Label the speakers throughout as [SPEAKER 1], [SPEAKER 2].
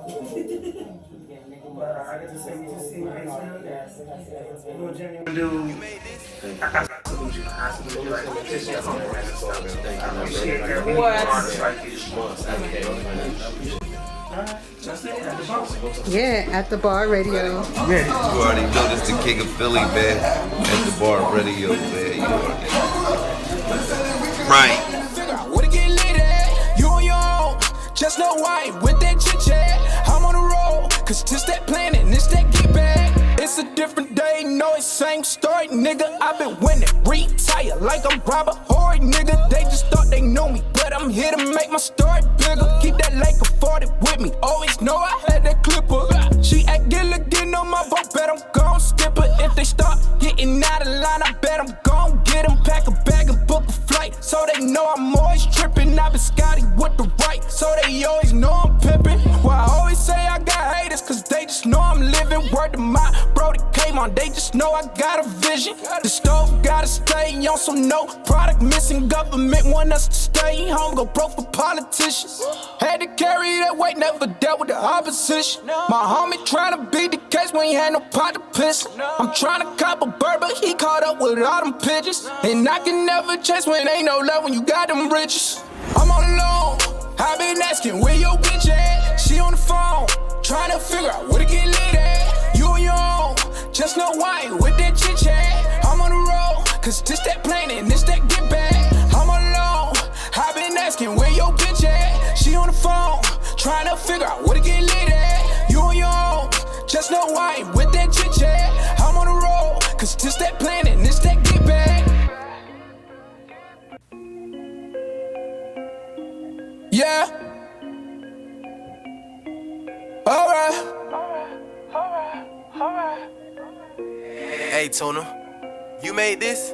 [SPEAKER 1] But I get to see what they feel. Little genuine dude. I salute you. I salute you. Like, this shit home, man. So, I appreciate every artist like you.
[SPEAKER 2] Yeah, at the bar radio.
[SPEAKER 3] Yeah. You already know this the king of Philly, man. At the bar radio, man. You already right.
[SPEAKER 4] Where to get lit at? You on your own. Just know why with that chit chat. I'm on the road, cause this that planning, this that get back. It's a different day, no, it's same story, nigga. I've been winning, retire like I'm Robert Horry, nigga. They just thought they knew me, but I'm here to make my story bigger. Keep that Laker 40 with me, always know I had that clipper. She act Gilligan on my vote, bet I'm gon' skip her. If they start getting out of line, I bet I'm gon' get them. Pack a bag and book a flight, so they know I'm always tripping. I've been Scotty with the right, so they always know I'm pimping. Well, I always say I got haters, cause they just know I'm living. Word to my bro that came on, they just know I got a vision. The stove gotta stay on, so no product missing. Government want us to stay home, go broke for politicians. Had to carry that weight, never dealt with the opposition. My homie tryna beat the case when he had no pot to piss. I'm tryna cop a bird, but he caught up with all them pigeons. And I can never chase when ain't no love when you got them riches. I'm all alone, I been asking where your bitch at. She on the phone, tryna figure out where to get lit at. You on your own, just know why with that chit chat. I'm on the road, cause this that planning, this that get back. I'm all alone, I been asking where your bitch at. She on the phone, tryna figure out where to get lit at. You on your own, just know why with that chit chat. I'm on the road, cause this that planning, this that get back. Yeah. Alright.
[SPEAKER 5] Hey, Tuna, you made this?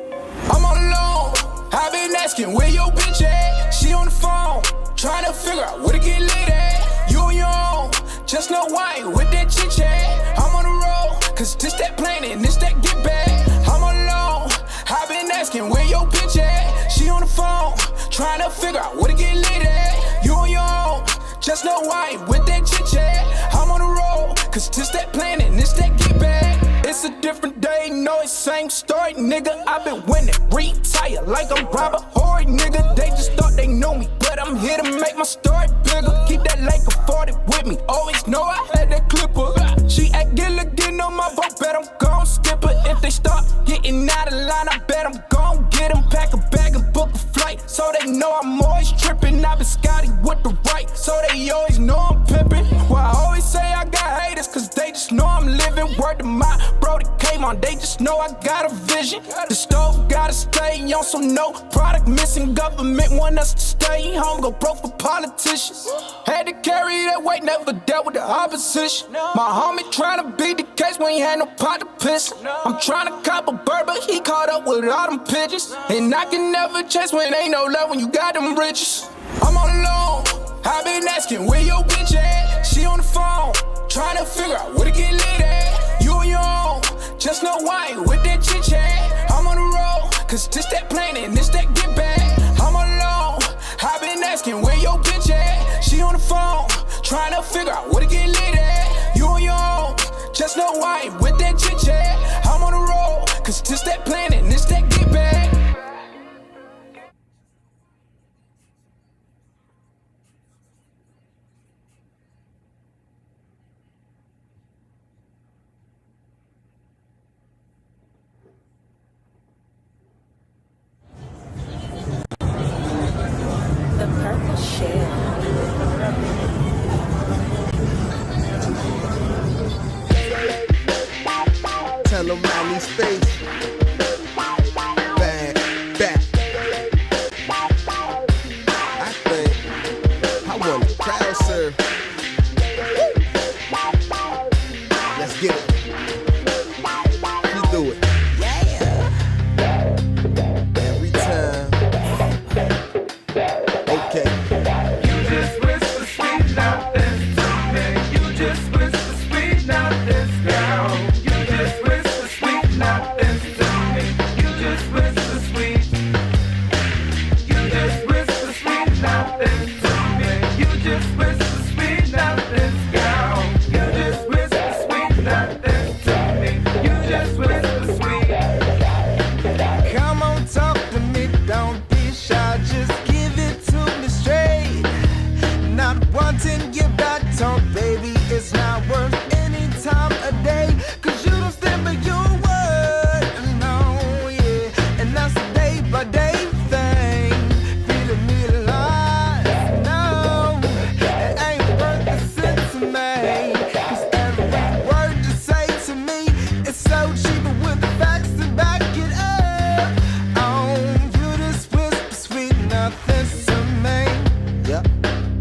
[SPEAKER 4] I'm all alone, I've been asking where your bitch at. She on the phone, tryna figure out where to get lit at. You on your own, just know why with that chit chat. I'm on the road, cause this that planning, this that get back. I'm all alone, I've been asking where your bitch at. She on the phone, tryna figure out where to get lit at. You on your own, just know why with that chit chat. I'm on the road, cause this that planning, this that get back. It's a different day, no, it's same story, nigga. I've been winning, retire like I'm Robert Horry, nigga. They just thought they knew me, but I'm here to make my story bigger. Keep that Laker 40 with me, always know I had that clipper. She act Gilligan on my vote, bet I'm gon' skip her. If they start getting out of line, I bet I'm gon' get them. Pack a bag and book a flight, so they know I'm always tripping. I've been Scotty with the right, so they always know I'm pimping. Well, I always say I got haters, cause they just know I'm living. Word to my bro that came on, they just know I got a vision. The stove gotta stay on, so no product missing. Government want us to stay home, go broke for politicians. Had to carry that weight, never dealt with the opposition. My homie tryna beat the case when he had no pot to piss. I'm tryna cop a bird, but he caught up with all them pigeons. And I can never chase when ain't no love when you got them riches. I'm all alone, I been asking where your bitch at. She on the phone, tryna figure out where to get lit at. You on your own, just know why with that chit chat. I'm on the road, cause this that planning, this that get back. I'm all alone, I been asking where your bitch at. She on the phone, tryna figure out where to get lit at. You on your own, just know why with that chit chat. I'm on the road, cause this that planning, this that get back.
[SPEAKER 6] The purple shell.
[SPEAKER 7] Tell them I need space. Bang, back. I think I want to crowd surf. Let's get it. You do it. Every time. Okay.
[SPEAKER 1] You just whisper sweet nothings to me. You just whisper sweet nothings, girl. You just whisper sweet nothings to me.
[SPEAKER 7] me. 'Cause every word you say to me is so cheap, but with the facts to back it up. Oh, you just whisper sweet nothings to me. Yep.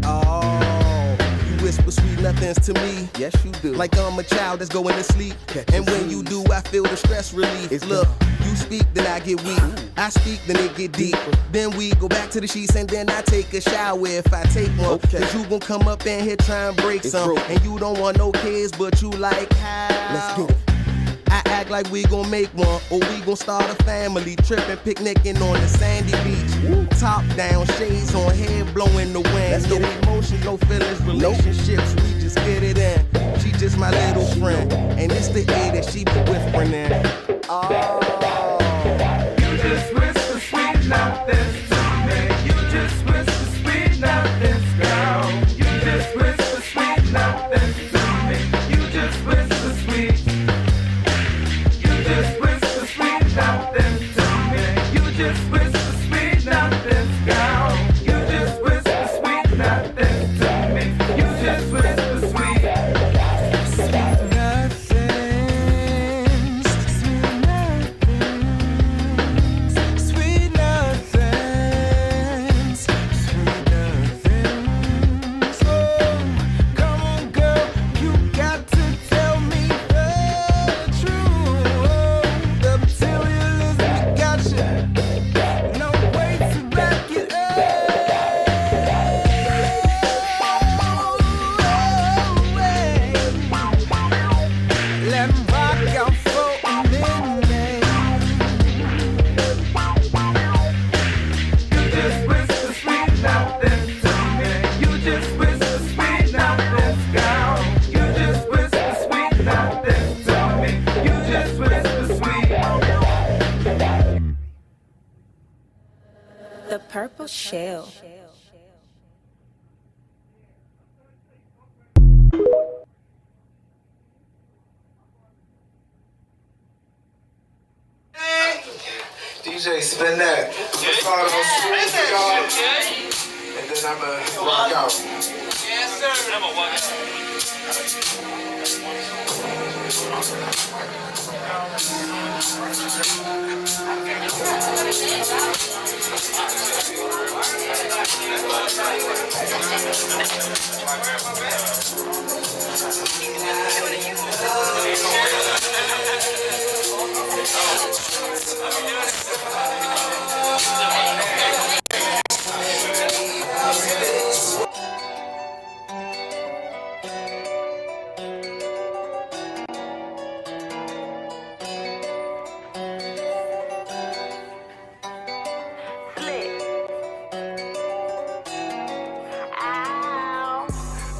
[SPEAKER 7] Oh, you whisper sweet nothings to me. Yes, you do. Like I'm a child that's going to sleep. And when you do, I feel the stress relief. Look, you speak, then I get weak. I speak, then it get deep. Then we go back to the sheets, and then I take a shower if I take one. Cause you gon' come up in here try and break some. And you don't want no kids, but you like how? Let's get it. I act like we gon' make one, or we gon' start a family, tripping, picnicking on the sandy beach. Top down, shades on, head blowing the wind. No emotions, no feelings, relationships, we just get it in. She just my little friend, and it's the air that she be whispering in. Oh, you just whisper sweet nothings to me. You just whisper sweet nothings, girl. You just whisper sweet nothings to me. You just whisper sweet. Just whisper sweet nothings to me. You just whisper sweet nothings, girl. You just whisper sweet nothings to me. You just whisper sweet nothings, sweet nothings, sweet nothings, sweet nothings. Oh, come on, girl, you got to tell me the truth. The materialism got you. No way to back it up. Let me rock out for a minute. You just whisper sweet nothings to me. You just whisper sweet nothings, girl. You just whisper sweet nothings to me. You just whisper sweet.
[SPEAKER 6] The Purple Shell.
[SPEAKER 8] DJ, spin that. We'll start on smooth, y'all. And then I'ma rock out.
[SPEAKER 5] Yes, sir. I'm a walk.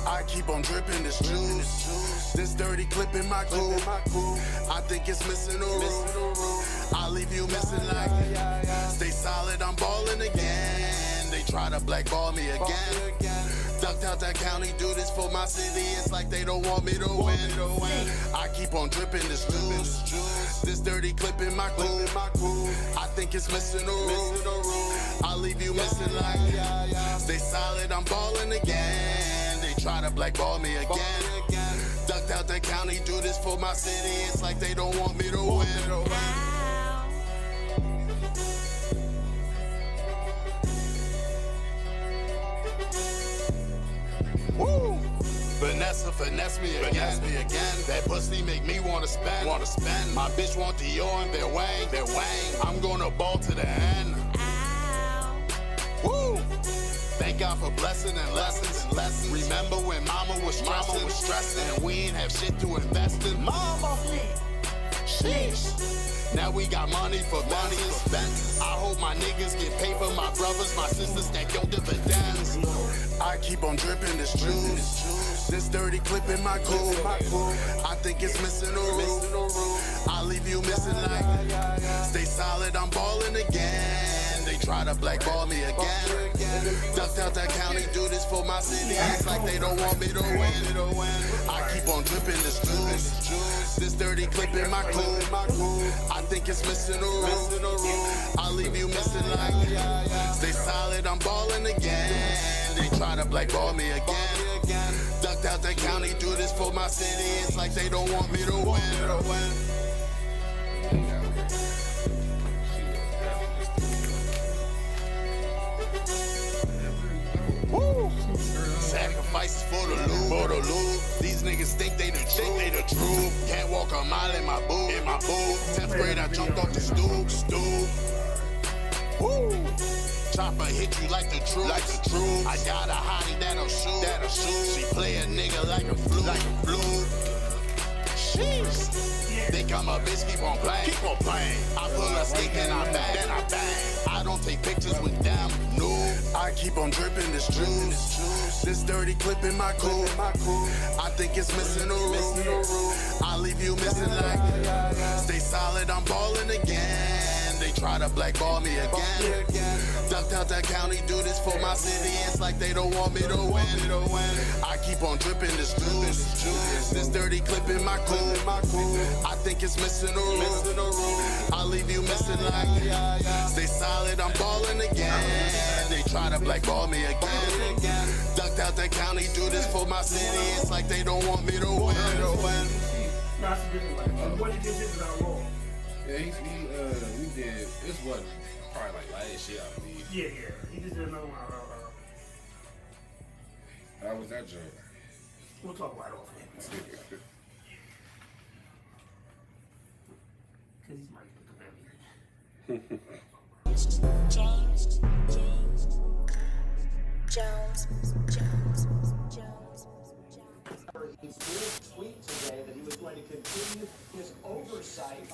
[SPEAKER 8] I keep on dripping this juice. This dirty clip in my groove. I think it's missing a roof. I leave you missing like. Stay solid, I'm balling again. They try to blackball me again. Ducked out that county, do this for my city. It's like they don't want me to win. I keep on dripping this juice. This dirty clip in my groove. I think it's missing a roof. I leave you missing like. Stay solid, I'm balling again. They try to blackball me again. Ducked out that county, do this for my city. It's like they don't want me to win. Woo! Vanessa finesse me again. That pussy make me wanna spend. My bitch want Dior and their wang. I'm gonna ball to the end. Woo! Thank God for blessing and lessons. Remember when mama was stressing and we ain't have shit to invest in. Mama, sheesh. Now we got money for money and spent. I hope my niggas get paper, my brothers, my sisters stack your dividends. I keep on dripping this juice. This dirty clip in my groove. I think it's missing a roof. I leave you missing like. Stay solid, I'm balling again. They try to blackball me again. Ducked out that county, do this for my city. It's like they don't want me to win. I keep on dripping this juice. This dirty clip in my groove. I think it's missing a roof. I leave you missing like. Stay solid, I'm balling again. They try to blackball me again. Ducked out the county, do this for my city. It's like they don't want me to win. Woo! Sacrifices for the loot. These niggas think they the truth. Can't walk a mile in my boot. 10th grade, I jumped off the stoop. Woo! Chopper hit you like the truth. I got a hottie that'll shoot. She play a nigga like a flute. Sheesh. Think I'm a bitch, keep on playing. I pull a stick and I bang. I don't take pictures with them, no. I keep on dripping this juice. This dirty clip in my coupe. I think it's missing a roof. I leave you missing like. Stay solid, I'm balling again. They try to blackball me again. Ducked out that county, do this for my city. It's like they don't want me to win. I keep on dripping this juice. This dirty clip in my coupe. I think it's missing a roof. I leave you missing like. Stay solid, I'm balling again. They try to blackball me again. Ducked out that county, do this for my city. It's like they don't want me to win.
[SPEAKER 1] That's a different life. What did you do without Raw?
[SPEAKER 9] Yeah, we did. This wasn't probably like last year, I believe.
[SPEAKER 1] Yeah. He just did another one.
[SPEAKER 9] How was that joke?
[SPEAKER 1] We'll talk about it off air. Because he's might pick up everything.
[SPEAKER 6] Jones.
[SPEAKER 10] He did tweet today that he was going to continue his oversight.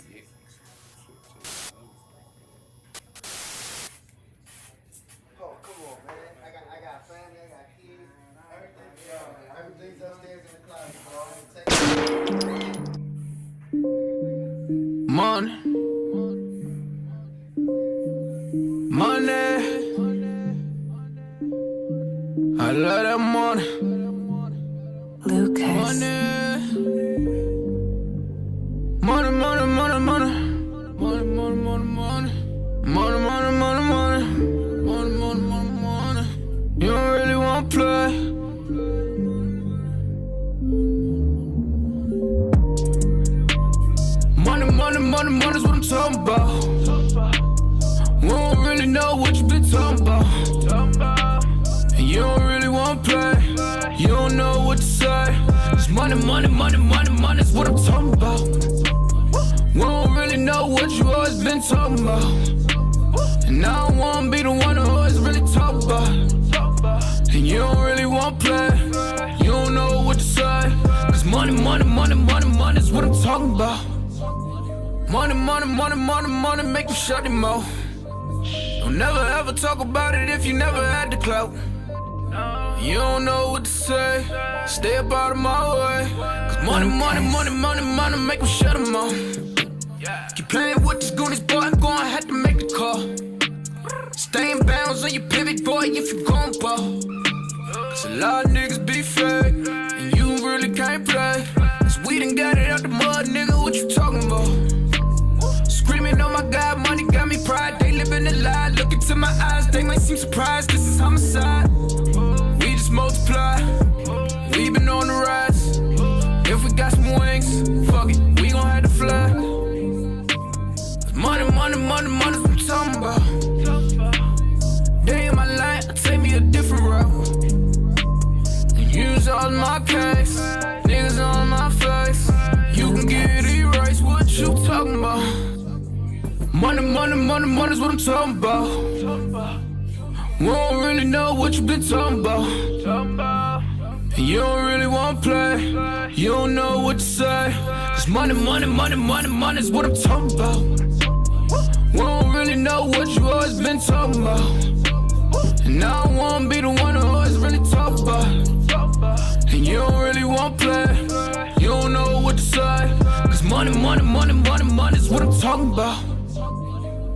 [SPEAKER 10] Oh, come on, man. I got family, I got kids, everything's upstairs in the closet, bro.
[SPEAKER 4] Money. I love that money.
[SPEAKER 6] Lucas.
[SPEAKER 4] Money. You don't really want to play. Money's what I'm talking about. We don't really know what you been talking about. And you don't really want to play. You don't know what to say. It's money's what I'm talking about. We don't really know what you always been talking about. And I don't wanna be the one who always really talk about. And you don't really want to play. You don't know what to say. Cause money's what I'm talking about. Money, make you shut him mouth. Don't never ever talk about it if you never had the clout. You don't know what to say, stay up out of my way. Cause money, make me shut them off. Keep playing with these goonies, boy, I'm gonna have to make the call. Stay in bounds on your pivot, boy, if you gon' ball. Cause a lot of niggas be fake, and you really can't play. Cause we done got it out the mud, nigga, what you talking about? Screaming, oh my God, money got me pride. They living a lie, look into my eyes, they might seem surprised, this is homicide. We just multiply, we been on the rise. If we got some wings, fuck it, we gon' have to fly. Money's what I'm talking about. Day in my life, take me a different route. Use all my case, niggas on my face. You can get erased, what you talking about? Money's what I'm talking about. We don't really know what you been talking about. You don't really want to play. You don't know what to say. Cause money's what I'm talking about. We don't really know what you always been talking about. And I don't wanna be the one who always really talk about. And you don't really want to play. You don't know what to say. Cause money's what I'm talking about.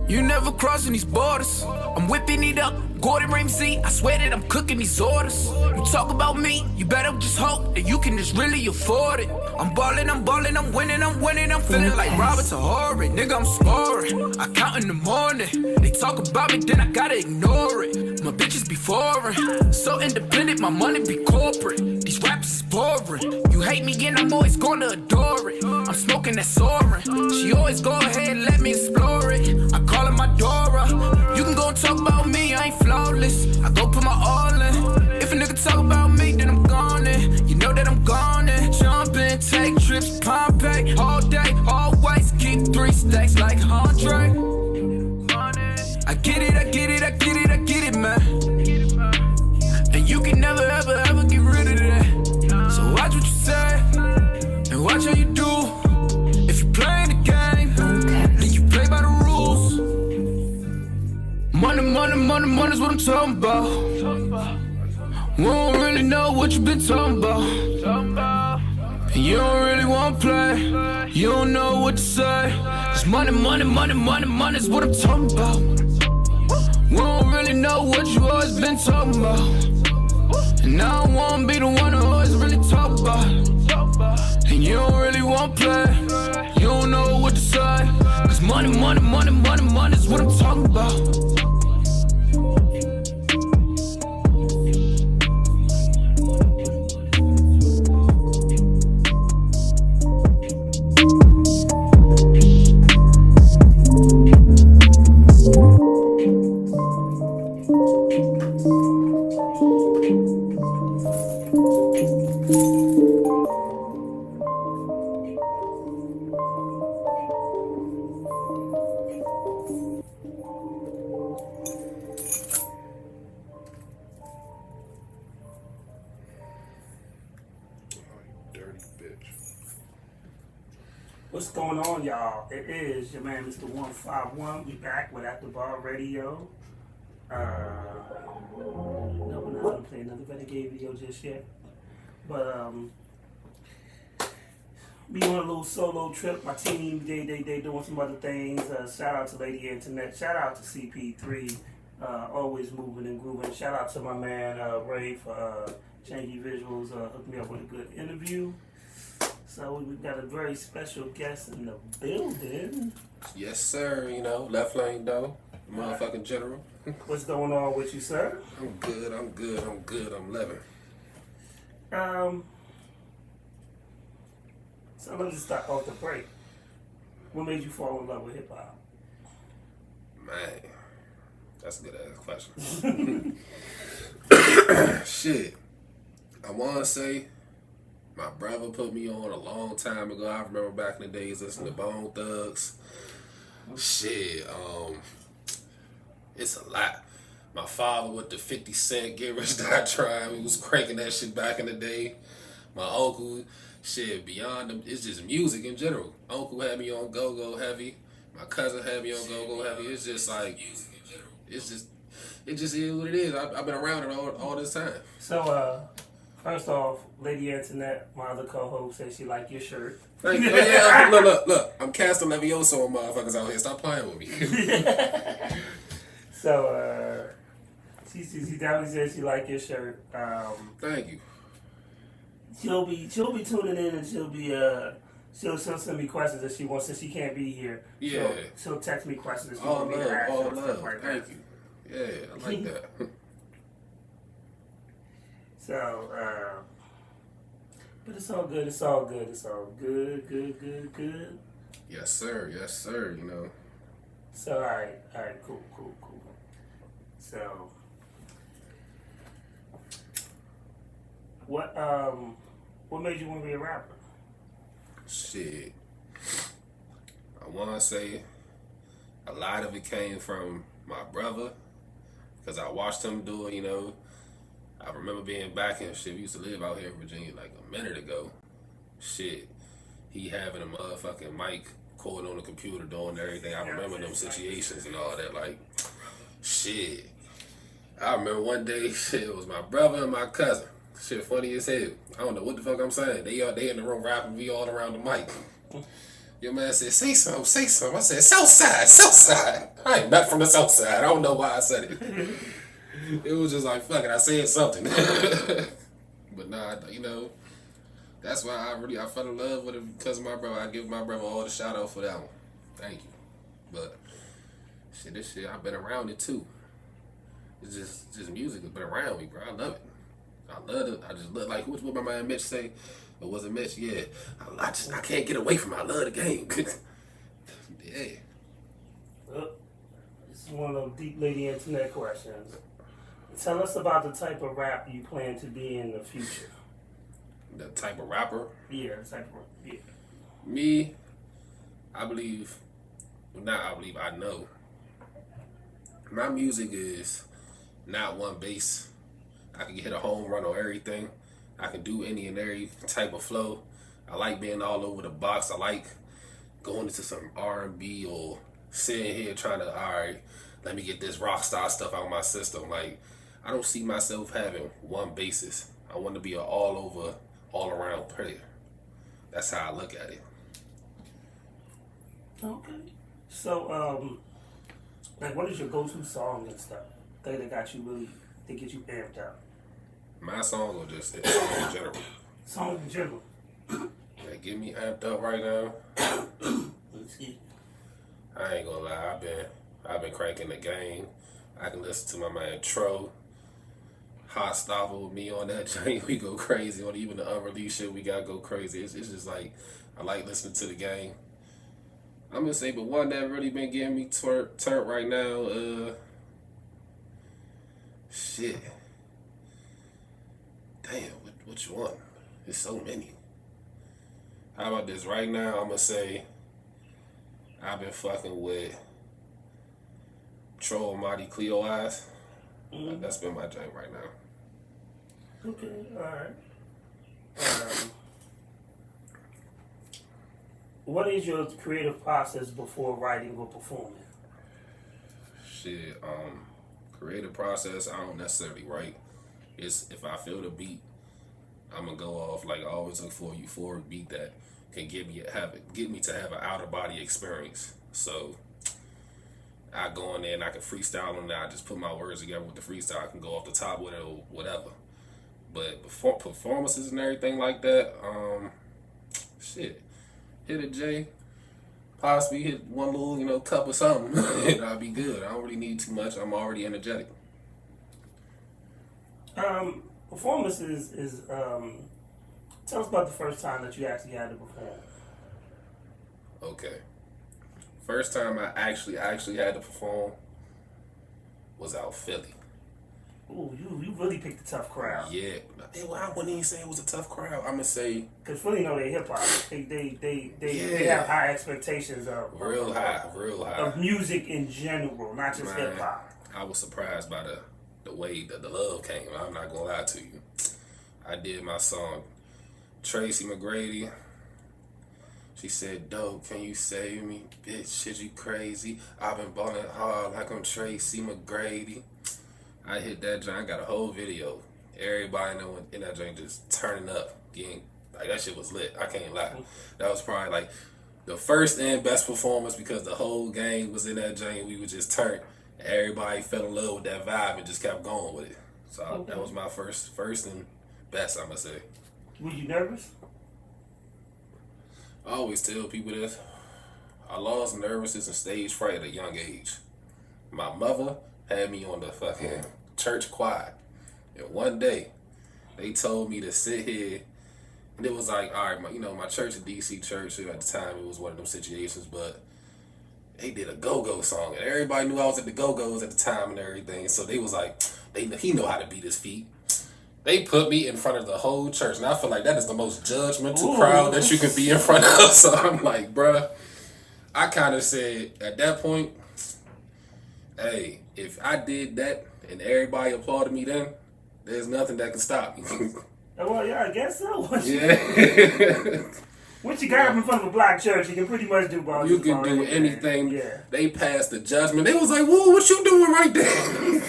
[SPEAKER 4] You never crossing these borders. I'm whipping it up, Gordon Ramsay. I swear that I'm cooking these orders. You talk about me, you better just hope that you can just really afford it. I'm ballin', I'm winning. I'm feeling like Robert Tahori. Nigga, I'm scoring. I count in the morning. They talk about me, then I gotta ignore it. my bitches be foreign. So independent, my money be corporate. These raps is boring. You hate me and I'm always gonna adore it. I'm smoking that soaring. She always go ahead and let me explore it. I call her my Dora. You can go and talk about me, I ain't flawless. I go put my all in. If a nigga talk about me, then I'm gone in. You know that I'm gone in. Jump in, take trips, Pompeii. All day, always keep 3 stacks like Andre. I get it, I get it, I get it, I get it, man. And you can never, ever, ever get rid of that. So watch what you say, and watch how you do. If you playing the game, then you play by the rules. Money, money, money, money's what I'm talking about. We don't really know what you been talking about. And you don't really wanna play, you don't know what to say. Cause money, money, money, money, money's what I'm talking about. We don't really know what you always been talking about. And I don't wanna be the one who always really talk about. And you don't really wanna play, you don't know what to say. Cause money, money, money, money, money's what I'm talking about.
[SPEAKER 1] What's going on, y'all? It is your man, Mr. 151. We back with At the Bar Radio. No, we're not gonna play another Renegade video just yet. But we on a little solo trip. My team, they doing some other things. Shout out to Lady Internet. Shout out to CP3. Always moving and grooving. Shout out to my man Ray for Changy Visuals. Hooked me up with a good interview. So we've got a very special guest in the building.
[SPEAKER 9] Yes, sir. You know, left lane though, motherfucking general.
[SPEAKER 1] What's going on with you, sir?
[SPEAKER 9] I'm good. I'm good. I'm good. I'm living.
[SPEAKER 1] So let's just start off the break. What made you fall in love with hip hop?
[SPEAKER 9] Man, that's a good ass question. Shit, I want to say. My brother put me on a long time ago. I remember back in the days listening to Bone Thugs. Shit, it's a lot. My father with the 50 Cent Get Rich Die Trying. He was cranking that shit back in the day. My uncle, shit, beyond them, it's just music in general. Uncle had me on Go-Go Heavy. My cousin had me on Go-Go Heavy. It's just like, it just is what it is. I've been around it all this time.
[SPEAKER 1] So, first off, Lady Antoinette, my other co-host, said she liked your shirt.
[SPEAKER 9] Thank you. Yeah, look. I'm casting Levioso on motherfuckers out here. Stop playing with me.
[SPEAKER 1] So, she definitely said she liked your shirt.
[SPEAKER 9] Thank you.
[SPEAKER 1] She'll be tuning in and she'll send me questions if she wants, since she can't be here.
[SPEAKER 9] Yeah.
[SPEAKER 1] She'll text me questions if she
[SPEAKER 9] All
[SPEAKER 1] wants me to ask her
[SPEAKER 9] love.
[SPEAKER 1] and stuff like that.
[SPEAKER 9] Thank you. Yeah, I like that.
[SPEAKER 1] So, but it's all good. It's all good. It's all good. Good.
[SPEAKER 9] Yes, sir. You know.
[SPEAKER 1] So, all right. Cool. So, what made you want to be a rapper?
[SPEAKER 9] Shit. I want to say a lot of it came from my brother, because I watched him do it, you know. I remember being back in shit. We used to live out here in Virginia like a minute ago. Shit. He having a motherfucking mic, coding on the computer, doing everything. I remember them situations and all that. Like, shit. I remember one day, shit, it was my brother and my cousin. Shit funny as hell. I don't know what the fuck I'm saying. They in the room rapping, we all around the mic. Your man said, say something. I said, Southside. I ain't not from the Southside. I don't know why I said it. It was just like, fuck it, I said something. But nah, you know, that's why I fell in love with it, because of my brother. I give my brother all the shout out for that one. Thank you. But shit, this shit, I've been around it too. It's just music has been around me, bro. I love it. I love it. I just love, like, what my man Mitch say? Or was it Mitch? Yeah. I can't get away from it. I love the game. Yeah.
[SPEAKER 1] Well, this is one of those deep lady internet questions. Tell us about the type of rap you plan to be in the future.
[SPEAKER 9] The type of rapper?
[SPEAKER 1] Yeah, the type of rap. Yeah.
[SPEAKER 9] Me, I know. My music is not one bass. I can hit a home run on everything. I can do any and every type of flow. I like being all over the box. I like going into some R&B or sitting here trying to, all right, let me get this rock star stuff out of my system. Like, I don't see myself having one basis. I want to be an all around player. That's how I look at it.
[SPEAKER 1] Okay. So, like, what is your go-to song and stuff? Thing that got you really, that get you amped up?
[SPEAKER 9] My song or just songs in general?
[SPEAKER 1] Songs in general.
[SPEAKER 9] That get me amped up right now.
[SPEAKER 1] Let's see.
[SPEAKER 9] I ain't gonna lie, I've been cranking the game. I can listen to my man Tro. Hot Stopper with me on that joint. We go crazy on even the unreleased shit. We gotta go crazy. It's just like, I like listening to the game. I'm gonna say, but one that really been getting me turned right now, shit. Damn, which one? There's so many. How about this? Right now, I'm gonna say, I've been fucking with Troll Mighty Cleo Eyes. That's been my joint right now.
[SPEAKER 1] Okay, alright. What is your creative process before writing or performing?
[SPEAKER 9] Shit, creative process, I don't necessarily write. It's if I feel the beat, I'm gonna go off. Like, I always look for a euphoric beat that can get me to have an out of body experience. So I go in there and I can freestyle on that. I just put my words together with the freestyle. I can go off the top with it or whatever. But before performances and everything like that, shit, hit a J, possibly hit one little, cup or something, and I'll be good. I don't really need too much. I'm already energetic.
[SPEAKER 1] Performances is tell us about the first time that you actually had to perform.
[SPEAKER 9] Okay. First time I actually had to perform was out Philly.
[SPEAKER 1] Ooh, you really picked a tough crowd.
[SPEAKER 9] Yeah. I wouldn't even say it was a tough crowd. I'm gonna say,
[SPEAKER 1] because Philly know they hip hop. They have high expectations of
[SPEAKER 9] real high
[SPEAKER 1] of music in general, not just hip hop.
[SPEAKER 9] I was surprised by the way that the love came. I'm not gonna lie to you. I did my song, Tracy McGrady. She said, "Dope, can you save me? Bitch, shit, you crazy? I've been balling hard like I'm Tracy McGrady." I hit that joint. I got a whole video. Everybody in that joint just turning up. Like, that shit was lit. I can't lie. That was probably like the first and best performance because the whole gang was in that joint. We would just turn. Everybody fell in love with that vibe and just kept going with it. So that was my first and best, I'm gonna say.
[SPEAKER 1] Were you nervous?
[SPEAKER 9] I always tell people this. I lost nervousness and stage fright at a young age. My mother had me on the fucking church choir. And one day, they told me to sit here. And it was like, all right, my church, a DC church, at the time, it was one of them situations, but they did a go-go song. And everybody knew I was at the go-go's at the time and everything. So they was like, he know how to beat his feet. They put me in front of the whole church. And I feel like that is the most judgmental crowd that you can be in front of. So I'm like, bruh, I kind of said at that point, hey, if I did that and everybody applauded me then, there's nothing that can stop me.
[SPEAKER 1] Well, yeah, I guess so.
[SPEAKER 9] Yeah.
[SPEAKER 1] Once you got up in front of a black church, you can pretty much do about
[SPEAKER 9] You can do anything.
[SPEAKER 1] Yeah.
[SPEAKER 9] They passed the judgment. They was like, whoa, what you doing right there?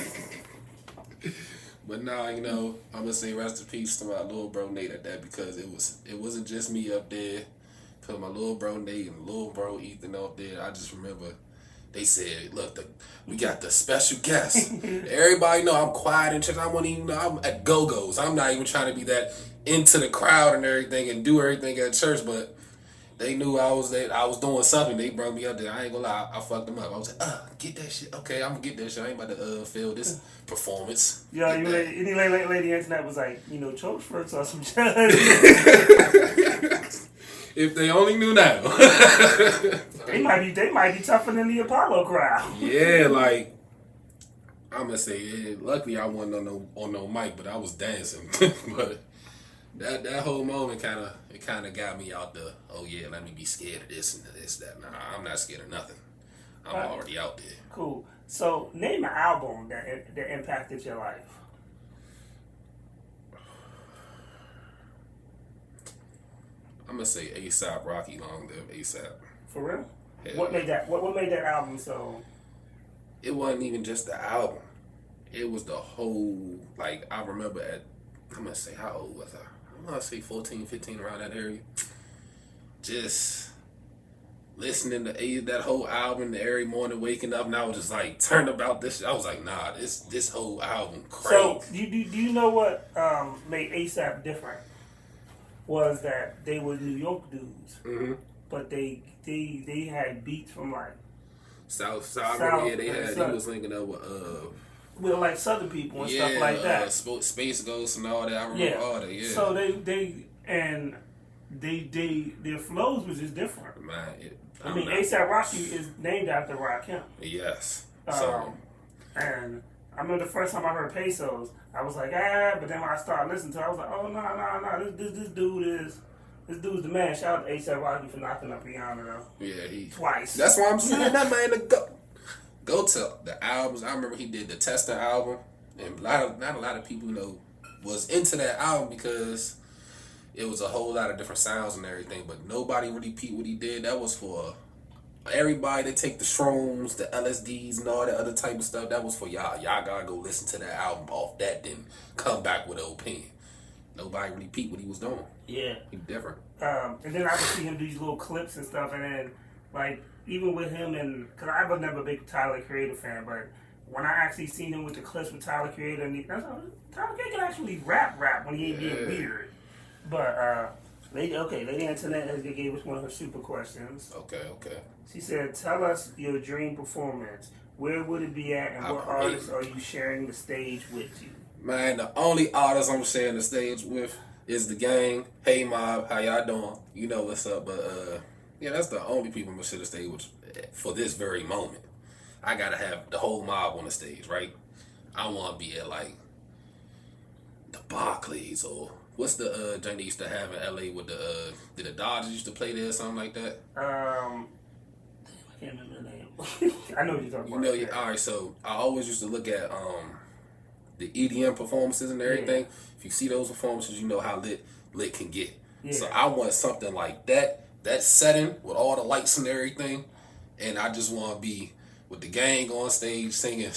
[SPEAKER 9] But now, I'm going to say rest in peace to my little bro Nate at that, because it wasn't just me up there. Put my little bro Nate and little bro Ethan up there. I just remember they said, look, we got the special guest. Everybody know I'm quiet in church. I won't even know I'm at go-go's. I'm not even trying to be that into the crowd and everything and do everything at church, but They knew I was doing something. They brought me up there. I ain't gonna lie, I fucked them up. I was like, get that shit. Okay, I'm gonna get that shit. I ain't about to fail this performance.
[SPEAKER 1] Yeah, any lady internet was like, Choke First or some shit.
[SPEAKER 9] If they only knew now.
[SPEAKER 1] they might be tougher than the Apollo crowd.
[SPEAKER 9] Yeah, like I'm gonna say, luckily I wasn't on no mic, but I was dancing. But that whole moment kind of got me out the, oh yeah, let me be scared of this and this, that. Nah, I'm not scared of nothing. I'm already out there.
[SPEAKER 1] Cool. So name an album that impacted your life.
[SPEAKER 9] I'm gonna say ASAP Rocky, long live ASAP.
[SPEAKER 1] For real?
[SPEAKER 9] Hell
[SPEAKER 1] What
[SPEAKER 9] yeah.
[SPEAKER 1] made that? What made that album so?
[SPEAKER 9] It wasn't even just the album. It was the whole, like, I remember I'm gonna say, how old was I? I'm gonna say 14, 15, around that area. Just listening to that whole album every morning, waking up, and I was just like, turned about this. I was like, nah, this whole album crazy.
[SPEAKER 1] So do you know what made ASAP different? Was that they were New York dudes, but they had beats from like
[SPEAKER 9] South,
[SPEAKER 1] South,
[SPEAKER 9] they had.
[SPEAKER 1] South.
[SPEAKER 9] He was linking up with
[SPEAKER 1] like Southern people and stuff like that.
[SPEAKER 9] Space Ghost and all that. I remember all that. Yeah.
[SPEAKER 1] So their flows was just different.
[SPEAKER 9] Man,
[SPEAKER 1] ASAP Rocky is named after Rakim.
[SPEAKER 9] Yes.
[SPEAKER 1] And I remember the first time I heard Pesos, I was like, but then when I started listening to it, I was like, oh no, this dude's the man. Shout out to ASAP Rocky for knocking up Rihanna though.
[SPEAKER 9] Yeah,
[SPEAKER 1] twice.
[SPEAKER 9] That's why I'm saying that man to go to the albums. I remember he did the Tester album, and not a lot of people was into that album because it was a whole lot of different sounds and everything. But nobody really peeped what he did. That was for everybody that take the shrooms, the LSDs, and all that other type of stuff. That was for y'all. Y'all gotta go listen to that album off that, then come back with an opinion. Nobody really peeped what he was doing.
[SPEAKER 1] Yeah.
[SPEAKER 9] He different.
[SPEAKER 1] And then I would see him do these little clips and stuff, and then, like, even with him, and because I was never a big Tyler Creator fan, but when I actually seen him with the clips with Tyler Creator, and Tyler Creator can actually rap when he ain't being weird. But, Lady Antoinette gave us one of her super questions.
[SPEAKER 9] Okay.
[SPEAKER 1] She said, tell us your dream performance. Where would it be at, and what artists are you sharing the stage with you?
[SPEAKER 9] Man, the only artist I'm sharing the stage with is The Gang. Hey Mob, how y'all doing? You know what's up, but yeah, that's the only people I'm gonna share the stage with for this very moment. I gotta have the whole mob on the stage, right? I wanna be at like the Barclays or what's the joint they used to have in LA with did the Dodgers used to play there or something like that?
[SPEAKER 1] I can't remember the name. I know what you're talking about.
[SPEAKER 9] Yeah, all right, so I always used to look at the EDM performances and everything. Yeah. If you see those performances, you know how lit can get. Yeah. So I want something like that setting with all the lights and everything, and I just want to be with The Gang on stage singing.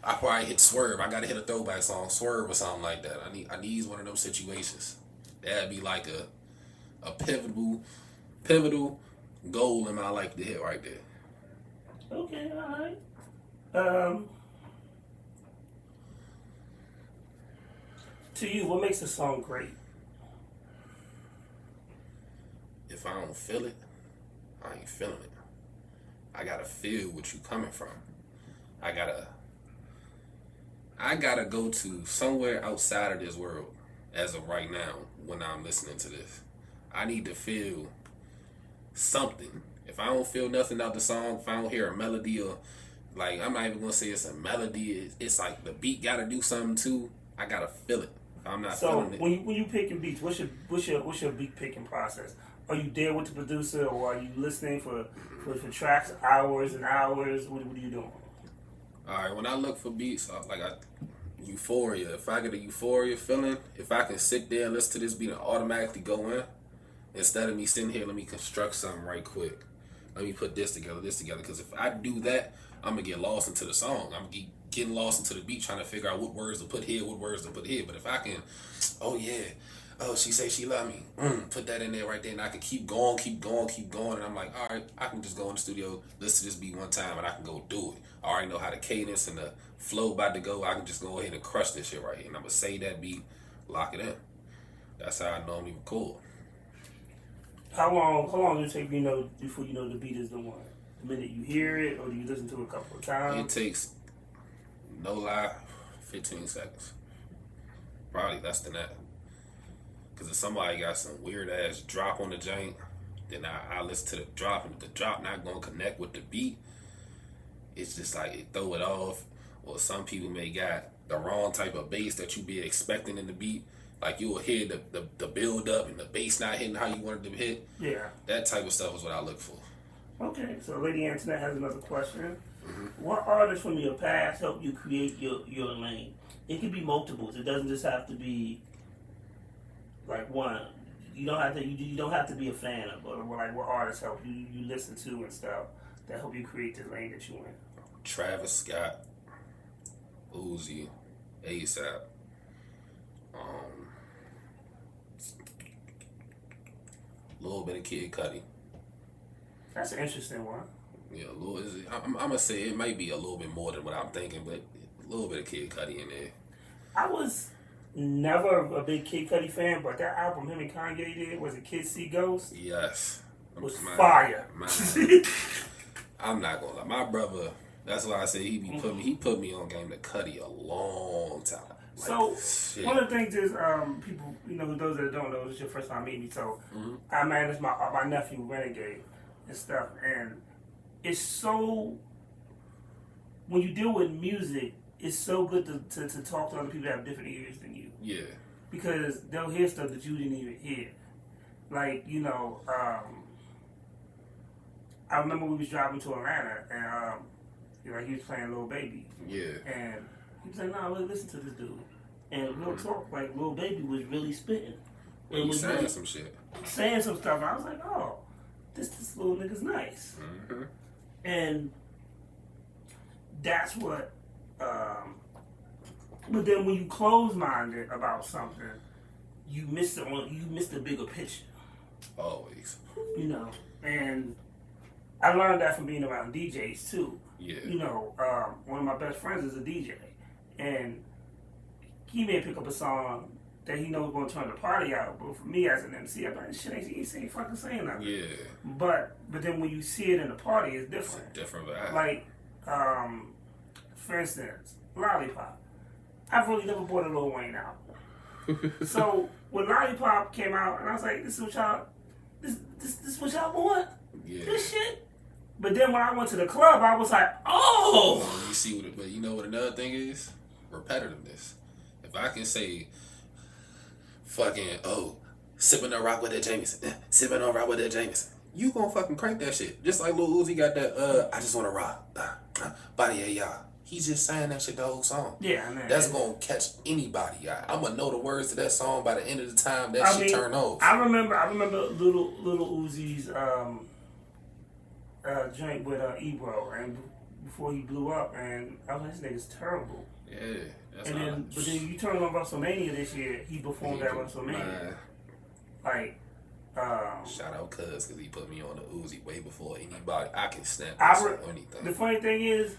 [SPEAKER 9] I probably hit Swerve. I gotta hit a throwback song, Swerve or something like that. I need one of those situations. That'd be like a pivotal goal in my life to hit right there.
[SPEAKER 1] Okay, all right. To you, what makes a song great?
[SPEAKER 9] If I don't feel it, I ain't feeling it. I gotta feel what you coming from. I gotta go to somewhere outside of this world as of right now when I'm listening to this. I need to feel something. If I don't feel nothing out the song, if I don't hear a melody or like, I'm not even gonna say it's a melody, it's like the beat gotta do something too. I gotta feel it. If I'm not feeling it.
[SPEAKER 1] So when you picking beats, what's your beat picking process? Are you there with the producer, or are you listening for tracks hours and hours? What are you doing?
[SPEAKER 9] All right, when I look for beats, Euphoria. If I get a Euphoria feeling, if I can sit there and listen to this beat and automatically go in, instead of me sitting here, let me construct something right quick. Let me put this together. Because if I do that, I'm going to get lost into the song. I'm getting lost into the beat, trying to figure out what words to put here, But if I can, she say she love me. Put that in there right there, and I can keep going. And I'm like, all right, I can just go in the studio, listen to this beat one time, and I can go do it. I already know how the cadence and the flow about to go. I can just go ahead and crush this shit right here. And I'm going to say that beat, lock it in. That's how I normally record.
[SPEAKER 1] How long does it take before you know the beat is the one? The minute you hear it, or do you listen to it a couple of
[SPEAKER 9] It
[SPEAKER 1] times?
[SPEAKER 9] takes, no lie, 15 seconds. Probably less than that. Because if somebody got some weird ass drop on the jank, then I listen to the drop, and if the drop not going to connect with the beat, it's just like it throw it off. Or some people may got the wrong type of bass that you be expecting in the beat. Like you'll hear the build up and the bass not hitting how you wanted to hit.
[SPEAKER 1] Yeah.
[SPEAKER 9] That type of stuff is what I look for.
[SPEAKER 1] Okay, so Lady Antoinette has another question.
[SPEAKER 9] Mm-hmm.
[SPEAKER 1] What artists from your past helped you create your lane? It can be multiples. It doesn't just have to be like one. You don't have to be a fan of, but like what artists help you listen to and stuff that help you create the lane that you in.
[SPEAKER 9] Travis Scott, Uzi, ASAP, a little bit of Kid Cudi.
[SPEAKER 1] That's an interesting one.
[SPEAKER 9] Yeah, a little. I'm gonna say it might be a little bit more than what I'm thinking, but a little bit of Kid Cudi in there.
[SPEAKER 1] I was never a big Kid Cudi fan, but that album him and Kanye did, was it Kids See Ghosts?
[SPEAKER 9] Yes,
[SPEAKER 1] Was fire.
[SPEAKER 9] I'm not gonna lie, my brother. That's why I say he put me on game to Cudi a long time. Like,
[SPEAKER 1] So
[SPEAKER 9] shit.
[SPEAKER 1] one of the things is people, those that don't know, this is your first time meeting me. So I manage my nephew Renegade and stuff, and it's so when you deal with music, it's so good to talk to other people that have different ears than you.
[SPEAKER 9] Yeah.
[SPEAKER 1] Because they'll hear stuff that you didn't even hear. Like, I remember we was driving to Atlanta and he was playing Lil Baby.
[SPEAKER 9] Yeah.
[SPEAKER 1] And he was like, nah, listen to this dude. And real talk, like Lil Baby was really spitting.
[SPEAKER 9] He was saying some shit.
[SPEAKER 1] Saying some stuff. And I was like, oh, this little nigga's nice.
[SPEAKER 9] Mm-hmm.
[SPEAKER 1] And that's what but then when you close-minded about something, you miss the bigger picture.
[SPEAKER 9] Always.
[SPEAKER 1] And I learned that from being around DJs too.
[SPEAKER 9] Yeah.
[SPEAKER 1] One of my best friends is a DJ, and he may pick up a song that he knows going to turn the party out, but for me as an MC, I'm like, shit, he ain't fucking saying nothing.
[SPEAKER 9] Yeah.
[SPEAKER 1] But then when you see it in the party, it's different.
[SPEAKER 9] It's a different vibe.
[SPEAKER 1] Like, for instance, Lollipop. I've really never bought a Lil Wayne album. So when Lollipop came out, and I was like, this what y'all want?
[SPEAKER 9] Yeah.
[SPEAKER 1] This shit? But then when I went to the club, I was like, oh!
[SPEAKER 9] You see but you know what another thing is? Repetitiveness. If I can say, fucking, sipping on rock with that Jameson, sipping on rock with that Jameson, you gonna fucking crank that shit. Just like Lil Uzi got that, I just wanna rock, body of y'all. He's just saying that shit the whole song.
[SPEAKER 1] Yeah, man.
[SPEAKER 9] That's gonna catch anybody. I'm gonna know the words to that song by the end of the time that shit turn off.
[SPEAKER 1] I remember little Uzi's joint with Ebro, and before he blew up, and I was like, this nigga's terrible.
[SPEAKER 9] Yeah, that's
[SPEAKER 1] but then you turn on WrestleMania this year, he performed at WrestleMania.
[SPEAKER 9] Man.
[SPEAKER 1] Like,
[SPEAKER 9] shout out Cuz, because he put me on the Uzi way before anybody. I can snap on anything.
[SPEAKER 1] The funny thing is,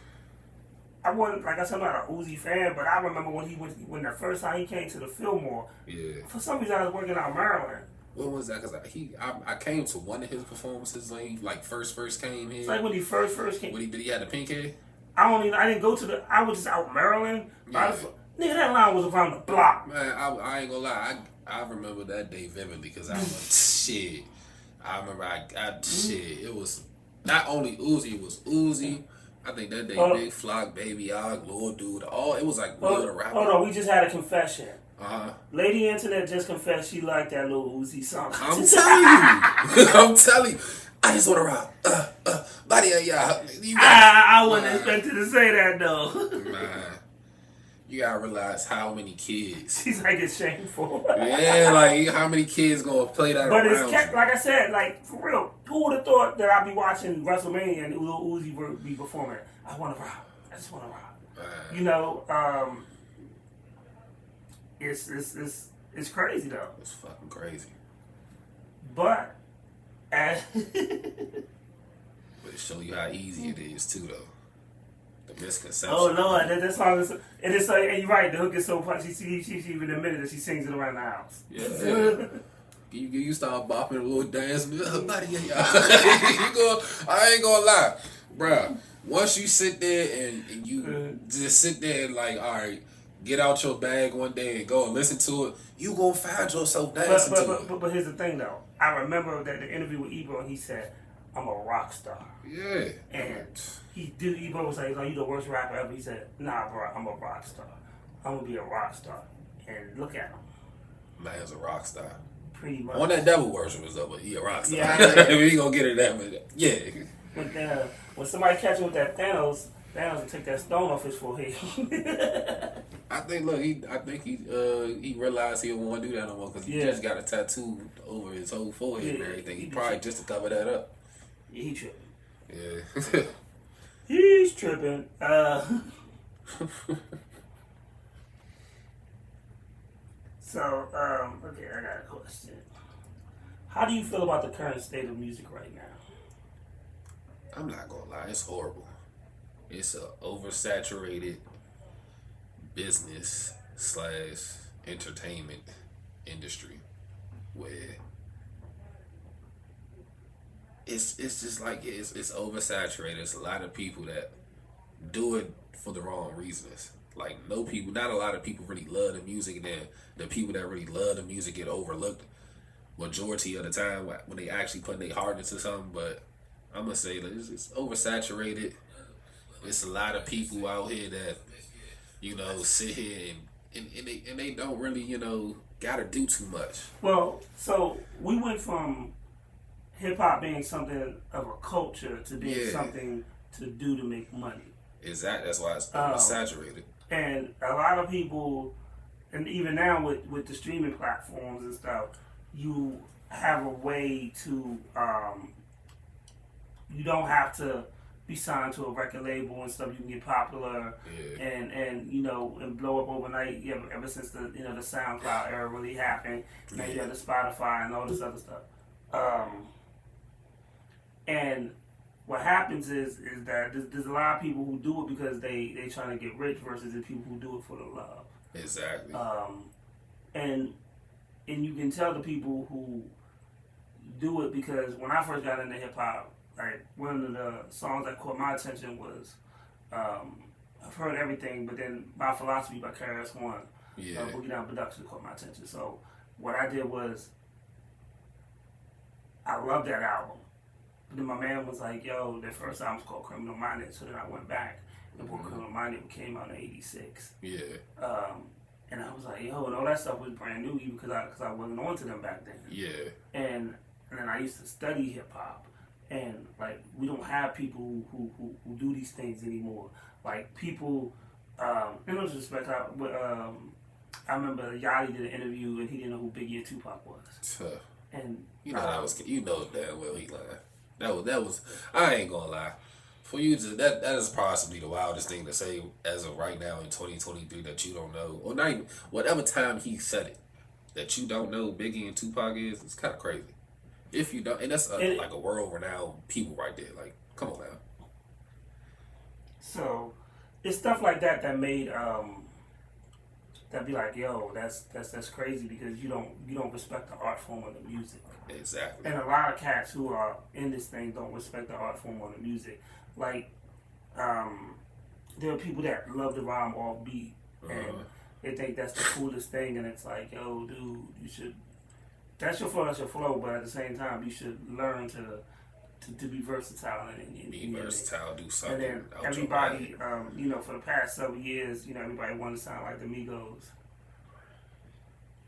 [SPEAKER 1] I wasn't, like I said, I'm not an Uzi fan, but I remember when the first time he came to the Fillmore. Yeah. For some reason, I was working out in Maryland.
[SPEAKER 9] What was that? Because I came to one of his performances when he first came here.
[SPEAKER 1] It's like when he first came.
[SPEAKER 9] Did he have the pink hair?
[SPEAKER 1] I didn't go to I was just out in Maryland. Yeah. Nigga, that line was around the block.
[SPEAKER 9] Man, I ain't gonna lie. I remember that day vividly because I was like, shit. I remember shit. It was not only Uzi, it was Uzi. I think that day Big Flock, Baby Og, Lord Dude, it was like Lil rapper.
[SPEAKER 1] Hold on, we just had a confession.
[SPEAKER 9] Uh-huh.
[SPEAKER 1] Lady Antoinette just confessed she liked that little Uzi song.
[SPEAKER 9] I'm telling you. I just want to rock. Body of y'all.
[SPEAKER 1] I wasn't expecting to say that though.
[SPEAKER 9] Man, you gotta realize how many kids.
[SPEAKER 1] She's like, it's shameful.
[SPEAKER 9] Yeah, like how many kids gonna play that
[SPEAKER 1] but
[SPEAKER 9] around
[SPEAKER 1] it's like I said, like for real, who would have thought that I'd be watching WrestleMania and Lil Uzi would be performing? I want to rock. I just want to rock. It's crazy though.
[SPEAKER 9] It's fucking crazy.
[SPEAKER 1] But
[SPEAKER 9] it show you how easy it is too though. The misconception.
[SPEAKER 1] Oh Lord, that song is, and it's like, and you're right, the hook is so punchy. She even admitted that she sings it around the house.
[SPEAKER 9] Yeah. You start bopping a little dance, buddy. I ain't gonna lie, bruh. Once you sit there and you just sit there and like, all right, get out your bag one day and go and listen to it, you gonna find yourself dancing to it.
[SPEAKER 1] But here's the thing though. I remember that the interview with Ebro, and he said, "I'm a rock star."
[SPEAKER 9] Yeah.
[SPEAKER 1] And Ebro was like, "Oh, you the worst rapper ever." He said, "Nah, bro, I'm a rock star. I'm gonna be a rock star." And look at him.
[SPEAKER 9] Man's a rock star.
[SPEAKER 1] Pretty much.
[SPEAKER 9] On that devil worshippers though, but he a rock star.
[SPEAKER 1] Yeah,
[SPEAKER 9] we ain't gonna get it that, but yeah.
[SPEAKER 1] When somebody catch him with that Thanos will take that stone off his forehead.
[SPEAKER 9] I think he realized he don't want to do that no more because he just got a tattoo over his whole forehead and everything. He probably just to cover that up.
[SPEAKER 1] Yeah, he tripping.
[SPEAKER 9] Yeah.
[SPEAKER 1] He's tripping. So, okay, I got a question. How do you feel about the current state of music right now?
[SPEAKER 9] I'm not gonna lie, it's horrible. It's a oversaturated business / entertainment industry where it's just like it's oversaturated. It's a lot of people that do it for the wrong reasons. Like not a lot of people really love the music, and then the people that really love the music get overlooked majority of the time when they actually put their heart into something. But I'm gonna say that it's oversaturated. It's a lot of people out here that sit here and they don't really gotta do too much.
[SPEAKER 1] Well, so we went from hip hop being something of a culture to being something to do to make money.
[SPEAKER 9] Exactly. That's why it's oversaturated.
[SPEAKER 1] And a lot of people, and even now with the streaming platforms and stuff, you have a way to, you don't have to be signed to a record label and stuff. You can get popular and blow up overnight. Ever since the the SoundCloud era really happened, now you have the Spotify and all this other stuff. And what happens is that there's a lot of people who do it because they trying to get rich versus the people who do it for the love.
[SPEAKER 9] Exactly.
[SPEAKER 1] And you can tell the people who do it because when I first got into hip hop, like one of the songs that caught my attention was I've heard everything, but then My Philosophy by KRS-One, Boogie Down Production caught my attention. So what I did was I loved that album. Then my man was like, yo, their first album's called Criminal Minded. So then I went back and bought Criminal Minded came out in '86.
[SPEAKER 9] Yeah.
[SPEAKER 1] And I was like, yo, and all that stuff was brand new because I wasn't on to them back then.
[SPEAKER 9] Yeah. And
[SPEAKER 1] then I used to study hip hop. And like we don't have people who do these things anymore. Like people, in no disrespect, I remember Yachty did an interview and he didn't know who Biggie and Tupac was. And
[SPEAKER 9] that was damn well he lied. That was I ain't gonna lie. For you to that is possibly the wildest thing to say as of right now in 2023 that you don't know, or not even whatever time he said it, that you don't know Biggie and Tupac is. It's kind of crazy. If you don't, and that's like a world renowned people right there. Like, come on now.
[SPEAKER 1] So it's stuff like that made that be like, yo, that's crazy because you don't respect the art form of the music.
[SPEAKER 9] Exactly.
[SPEAKER 1] And a lot of cats who are in this thing don't respect the art form of the music. Like, there are people that love to rhyme off beat and they think that's the coolest thing, and it's like, yo, dude, you should. That's your flow, but at the same time, you should learn to be versatile and
[SPEAKER 9] be versatile, do something.
[SPEAKER 1] And then everybody, for the past several years, everybody wanted to sound like the Migos.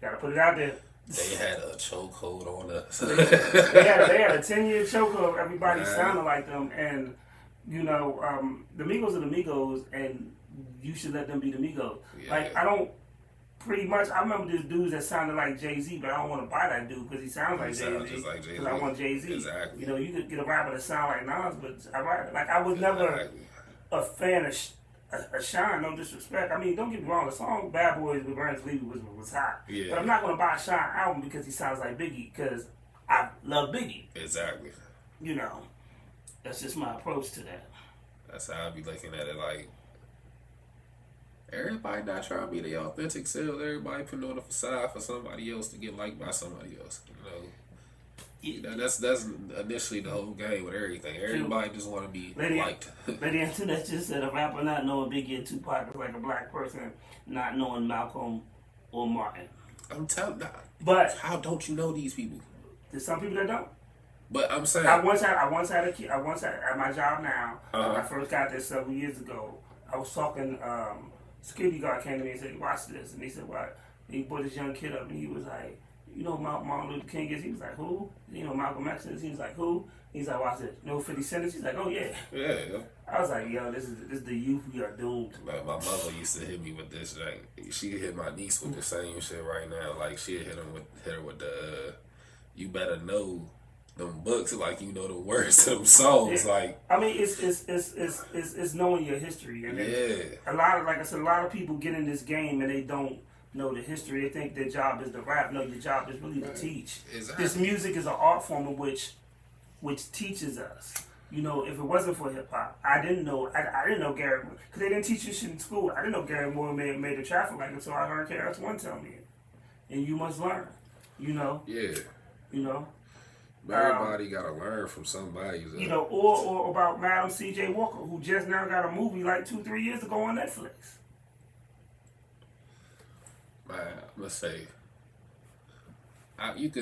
[SPEAKER 1] Gotta put it out there.
[SPEAKER 9] They had a chokehold on us.
[SPEAKER 1] they had a 10-year chokehold of everybody sounding like them, and the Migos are the Migos, and you should let them be the Migos. Yeah. Like I don't. Pretty much, I remember this dude that sounded like Jay-Z, but I don't want to buy that dude because he sounds like Jay-Z. Because I want Jay-Z.
[SPEAKER 9] Exactly.
[SPEAKER 1] You could get a rapper that sound like Nas, but I was never a fan of Shine. No disrespect. I mean, don't get me wrong. The song "Bad Boys" with Burns Lee was hot.
[SPEAKER 9] Yeah.
[SPEAKER 1] But I'm not going to buy a Shine album because he sounds like Biggie because I love Biggie.
[SPEAKER 9] Exactly.
[SPEAKER 1] That's just my approach to that.
[SPEAKER 9] That's how I be looking at it. Like, Everybody not trying to be their authentic selves. Everybody putting on a facade for somebody else to get liked by somebody else. You know, that's initially the whole game with everything. Everybody just want to be liked.
[SPEAKER 1] Lady Antoinette just said a rapper not knowing Biggie and Tupac is like a black person not knowing Malcolm or Martin.
[SPEAKER 9] I'm telling you.
[SPEAKER 1] But
[SPEAKER 9] how don't you know these people?
[SPEAKER 1] There's some people that don't.
[SPEAKER 9] But I'm saying
[SPEAKER 1] I once had a kid. I once had at my job now. When I first got there several years ago, I was talking. Security guard came to me and said, "Watch this," and he said, "What?" He brought this young kid up and he was like, "You know who Martin Luther King is?" He was like, "Who?" You know Malcolm X is? He was like, "Who?" He's like, "Watch this." You know 50 Cent is? He's like, "Oh yeah."
[SPEAKER 9] Yeah.
[SPEAKER 1] I was like, "Yo, this is the youth we are doomed."
[SPEAKER 9] Like, my mother used to hit me with this. Like, she hit my niece with the same shit right now. Like, she hit her with the you better know them books, like you know the words to them songs. Like,
[SPEAKER 1] I mean, it's knowing your history. And a lot of, like I said, a lot of people get in this game and they don't know the history. They think their job is to rap. No, your job is really to teach.
[SPEAKER 9] Exactly.
[SPEAKER 1] This music is an art form in which teaches us. You know, if it wasn't for hip hop, I didn't know Gary Moore, because they didn't teach you shit in school. I didn't know Gary Moore made a traffic light until I heard KRS-One tell me it. And you must learn. You know.
[SPEAKER 9] Yeah.
[SPEAKER 1] You know.
[SPEAKER 9] Everybody gotta learn from somebody.
[SPEAKER 1] You know, or about Madam C.J. Walker, who just now got a movie like 2-3 years ago on Netflix.
[SPEAKER 9] Man, let's say, I ain't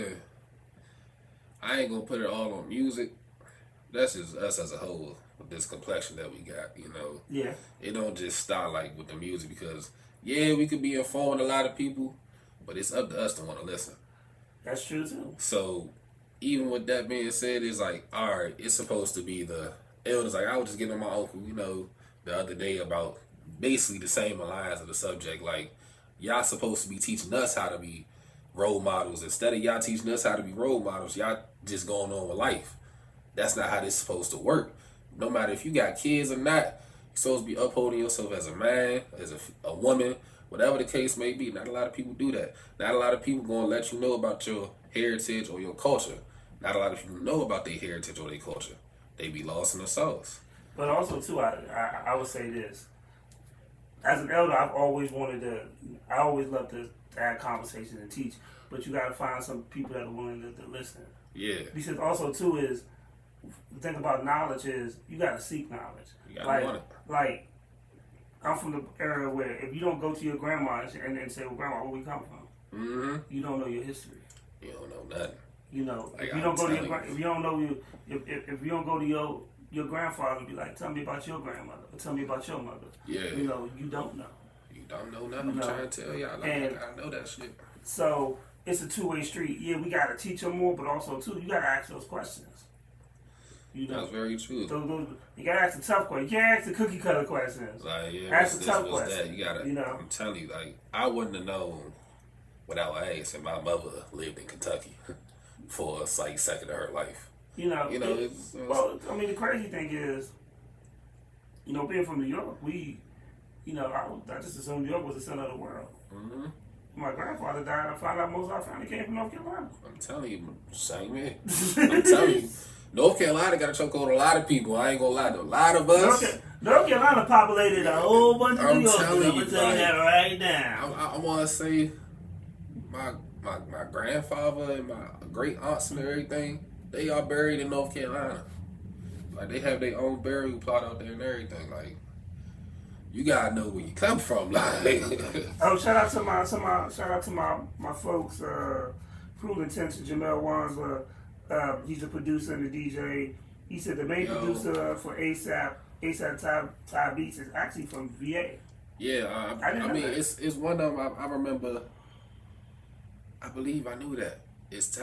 [SPEAKER 9] gonna put it all on music. That's just us as a whole with this complexion that we got. You know.
[SPEAKER 1] Yeah.
[SPEAKER 9] It don't just start like with the music because we could be informing a lot of people, but it's up to us to want to listen.
[SPEAKER 1] That's true too.
[SPEAKER 9] So, even with that being said, it's like, all right, it's supposed to be the elders. Like, I was just getting on my uncle, you know, the other day about basically the same lines of the subject. Like, y'all supposed to be teaching us how to be role models. Instead of y'all teaching us how to be role models, y'all just going on with life. That's not how this is supposed to work. No matter if you got kids or not, you're supposed to be upholding yourself as a man, as a woman, whatever the case may be. Not a lot of people do that. Not a lot of people going to let you know about your heritage or your culture. Not a lot of people know about their heritage or their culture. They be lost in the sauce.
[SPEAKER 1] But also, too, I would say this. As an elder, I always loved to have conversations and teach. But you got to find some people that are willing to listen.
[SPEAKER 9] Yeah.
[SPEAKER 1] Because also, too, is the thing about knowledge is you got to seek knowledge.
[SPEAKER 9] You got to want it.
[SPEAKER 1] Like, I'm from the era where if you don't go to your grandma and say, "Well, grandma, where we come from?"
[SPEAKER 9] Mm-hmm.
[SPEAKER 1] You don't know your history.
[SPEAKER 9] You don't know nothing.
[SPEAKER 1] You know,
[SPEAKER 9] like,
[SPEAKER 1] if you don't go to if you don't go to your grandfather and be like, "Tell me about your grandmother," or "Tell me about your mother."
[SPEAKER 9] Yeah.
[SPEAKER 1] You know, you don't know.
[SPEAKER 9] You don't know nothing. I'm trying to tell y'all. Like, I know that shit.
[SPEAKER 1] So it's a two-way street. Yeah, we got to teach them more, but also too, you got to ask those questions. You know,
[SPEAKER 9] that's very true.
[SPEAKER 1] You gotta ask the tough questions. You can't ask the cookie cutter questions.
[SPEAKER 9] Like,
[SPEAKER 1] ask the tough questions.
[SPEAKER 9] That? You gotta. You know, I'm telling you, like, I wouldn't have known without asking. My mother lived in Kentucky for a like second of her life.
[SPEAKER 1] You know.
[SPEAKER 9] It's
[SPEAKER 1] well, I mean, the crazy thing is, you know, being from New York, I just assumed New York was the center of the world.
[SPEAKER 9] Mm-hmm.
[SPEAKER 1] My grandfather died. I found out most of our family came from North Carolina.
[SPEAKER 9] I'm telling you, same here. I'm telling you. North Carolina got a choke on a lot of people. I ain't gonna lie to a lot of us.
[SPEAKER 1] North Carolina populated a whole bunch of New Yorkers. I'm telling you that right now.
[SPEAKER 9] I want to say my grandfather and my great aunts and everything, they are buried in North Carolina. Like, they have their own burial plot out there and everything. Like, you gotta know where you come from. Like,
[SPEAKER 1] shout out to my folks, Cruel Intention, Jamel Wandsworth. He's a producer and a DJ. He said the main producer for ASAP Ty Beats is actually from VA.
[SPEAKER 9] Yeah, I mean, it's one of them. I remember. I believe I knew that.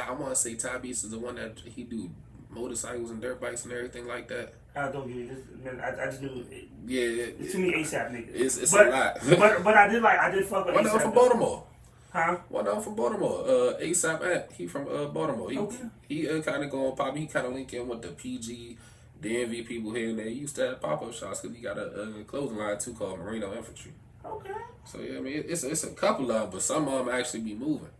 [SPEAKER 9] I want to say Ty Beats is the one that he do motorcycles and dirt bikes and everything like that.
[SPEAKER 1] I don't get it. Man, I just knew it.
[SPEAKER 9] Yeah,
[SPEAKER 1] it's too many ASAP niggas.
[SPEAKER 9] It's a lot.
[SPEAKER 1] but I did fuck with
[SPEAKER 9] one
[SPEAKER 1] ASAP.
[SPEAKER 9] One from Baltimore.
[SPEAKER 1] Huh?
[SPEAKER 9] One of them from Baltimore. ASAP Ant. He from Baltimore. He kind of going pop. He kind of link in with the PG, DMV people here and there. He used to have pop-up shops because he got a clothing line too called Merino Infantry.
[SPEAKER 1] Okay.
[SPEAKER 9] So yeah, I mean it's a couple of them, but some of them actually be moving.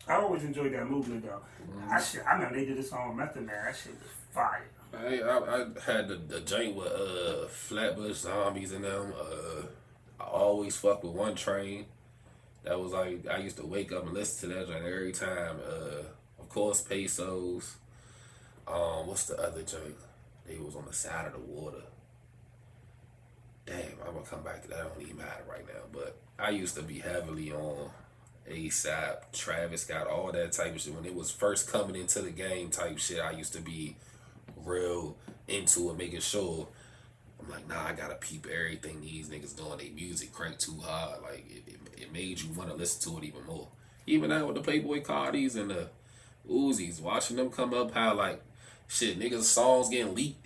[SPEAKER 1] I always enjoyed that movement though. I remember they did this song with Method Man. That shit was fire.
[SPEAKER 9] I had the joint with Flatbush Zombies and them. I always fuck with One Train. That was like, I used to wake up and listen to that joint every time. Of course, Pesos. What's the other joint? They was on the side of the water. Damn, I'm gonna come back to that. Don't even matter right now. But I used to be heavily on ASAP, Travis Scott, all that type of shit. When it was first coming into the game type shit, I used to be real into it, making sure. I'm like, nah, I gotta peep everything these niggas doing. They music crank too hard. Like, it made you want to listen to it even more. Even now with the Playboy Cardis and the Uzis, watching them come up, how like, shit, niggas' songs getting leaked.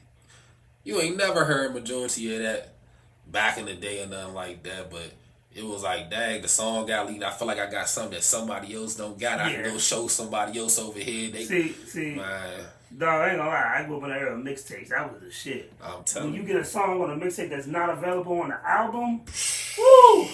[SPEAKER 9] You ain't never heard majority of that back in the day or nothing like that, but it was like, dang, the song got leaked. I feel like I got something that somebody else don't got. I can go show somebody else over here. They,
[SPEAKER 1] see,
[SPEAKER 9] man.
[SPEAKER 1] Dog, I ain't gonna lie. I grew up in the era of mixtapes. That was the shit.
[SPEAKER 9] I'm telling you.
[SPEAKER 1] When you get a song on a mixtape that's not available on the album, woo!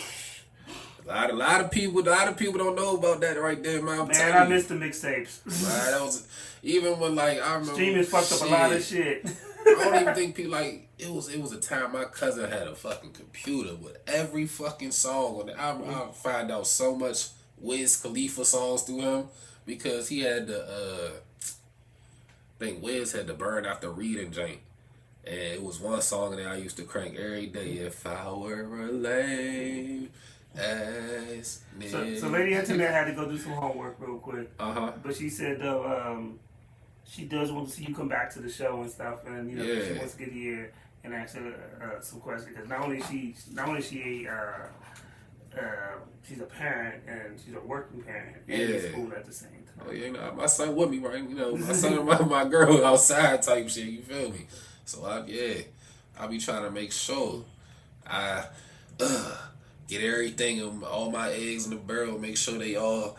[SPEAKER 9] A lot of people don't know about that right there, man.
[SPEAKER 1] Man, I miss the mixtapes.
[SPEAKER 9] Man, that was even when like I remember
[SPEAKER 1] streaming fucked up a lot of shit.
[SPEAKER 9] I don't even think people like it was a time my cousin had a fucking computer with every fucking song on it. I find out so much Wiz Khalifa songs through him because he had the I think Wiz had the Burn After Reading joint. And it was one song that I used to crank every day. If I were a lame ass nigga.
[SPEAKER 1] So Lady Internet had to go do some homework real quick.
[SPEAKER 9] Uh-huh.
[SPEAKER 1] But she said though, she does want to see you come back to the show and stuff, and you know she wants to get here and ask her some questions because not only she's a parent and she's a working parent and in school at the same time.
[SPEAKER 9] Oh yeah, you know, my son with me, right? You know, my son and my girl outside type shit. You feel me? So I be trying to make sure I get everything, all my eggs in the barrel, make sure they all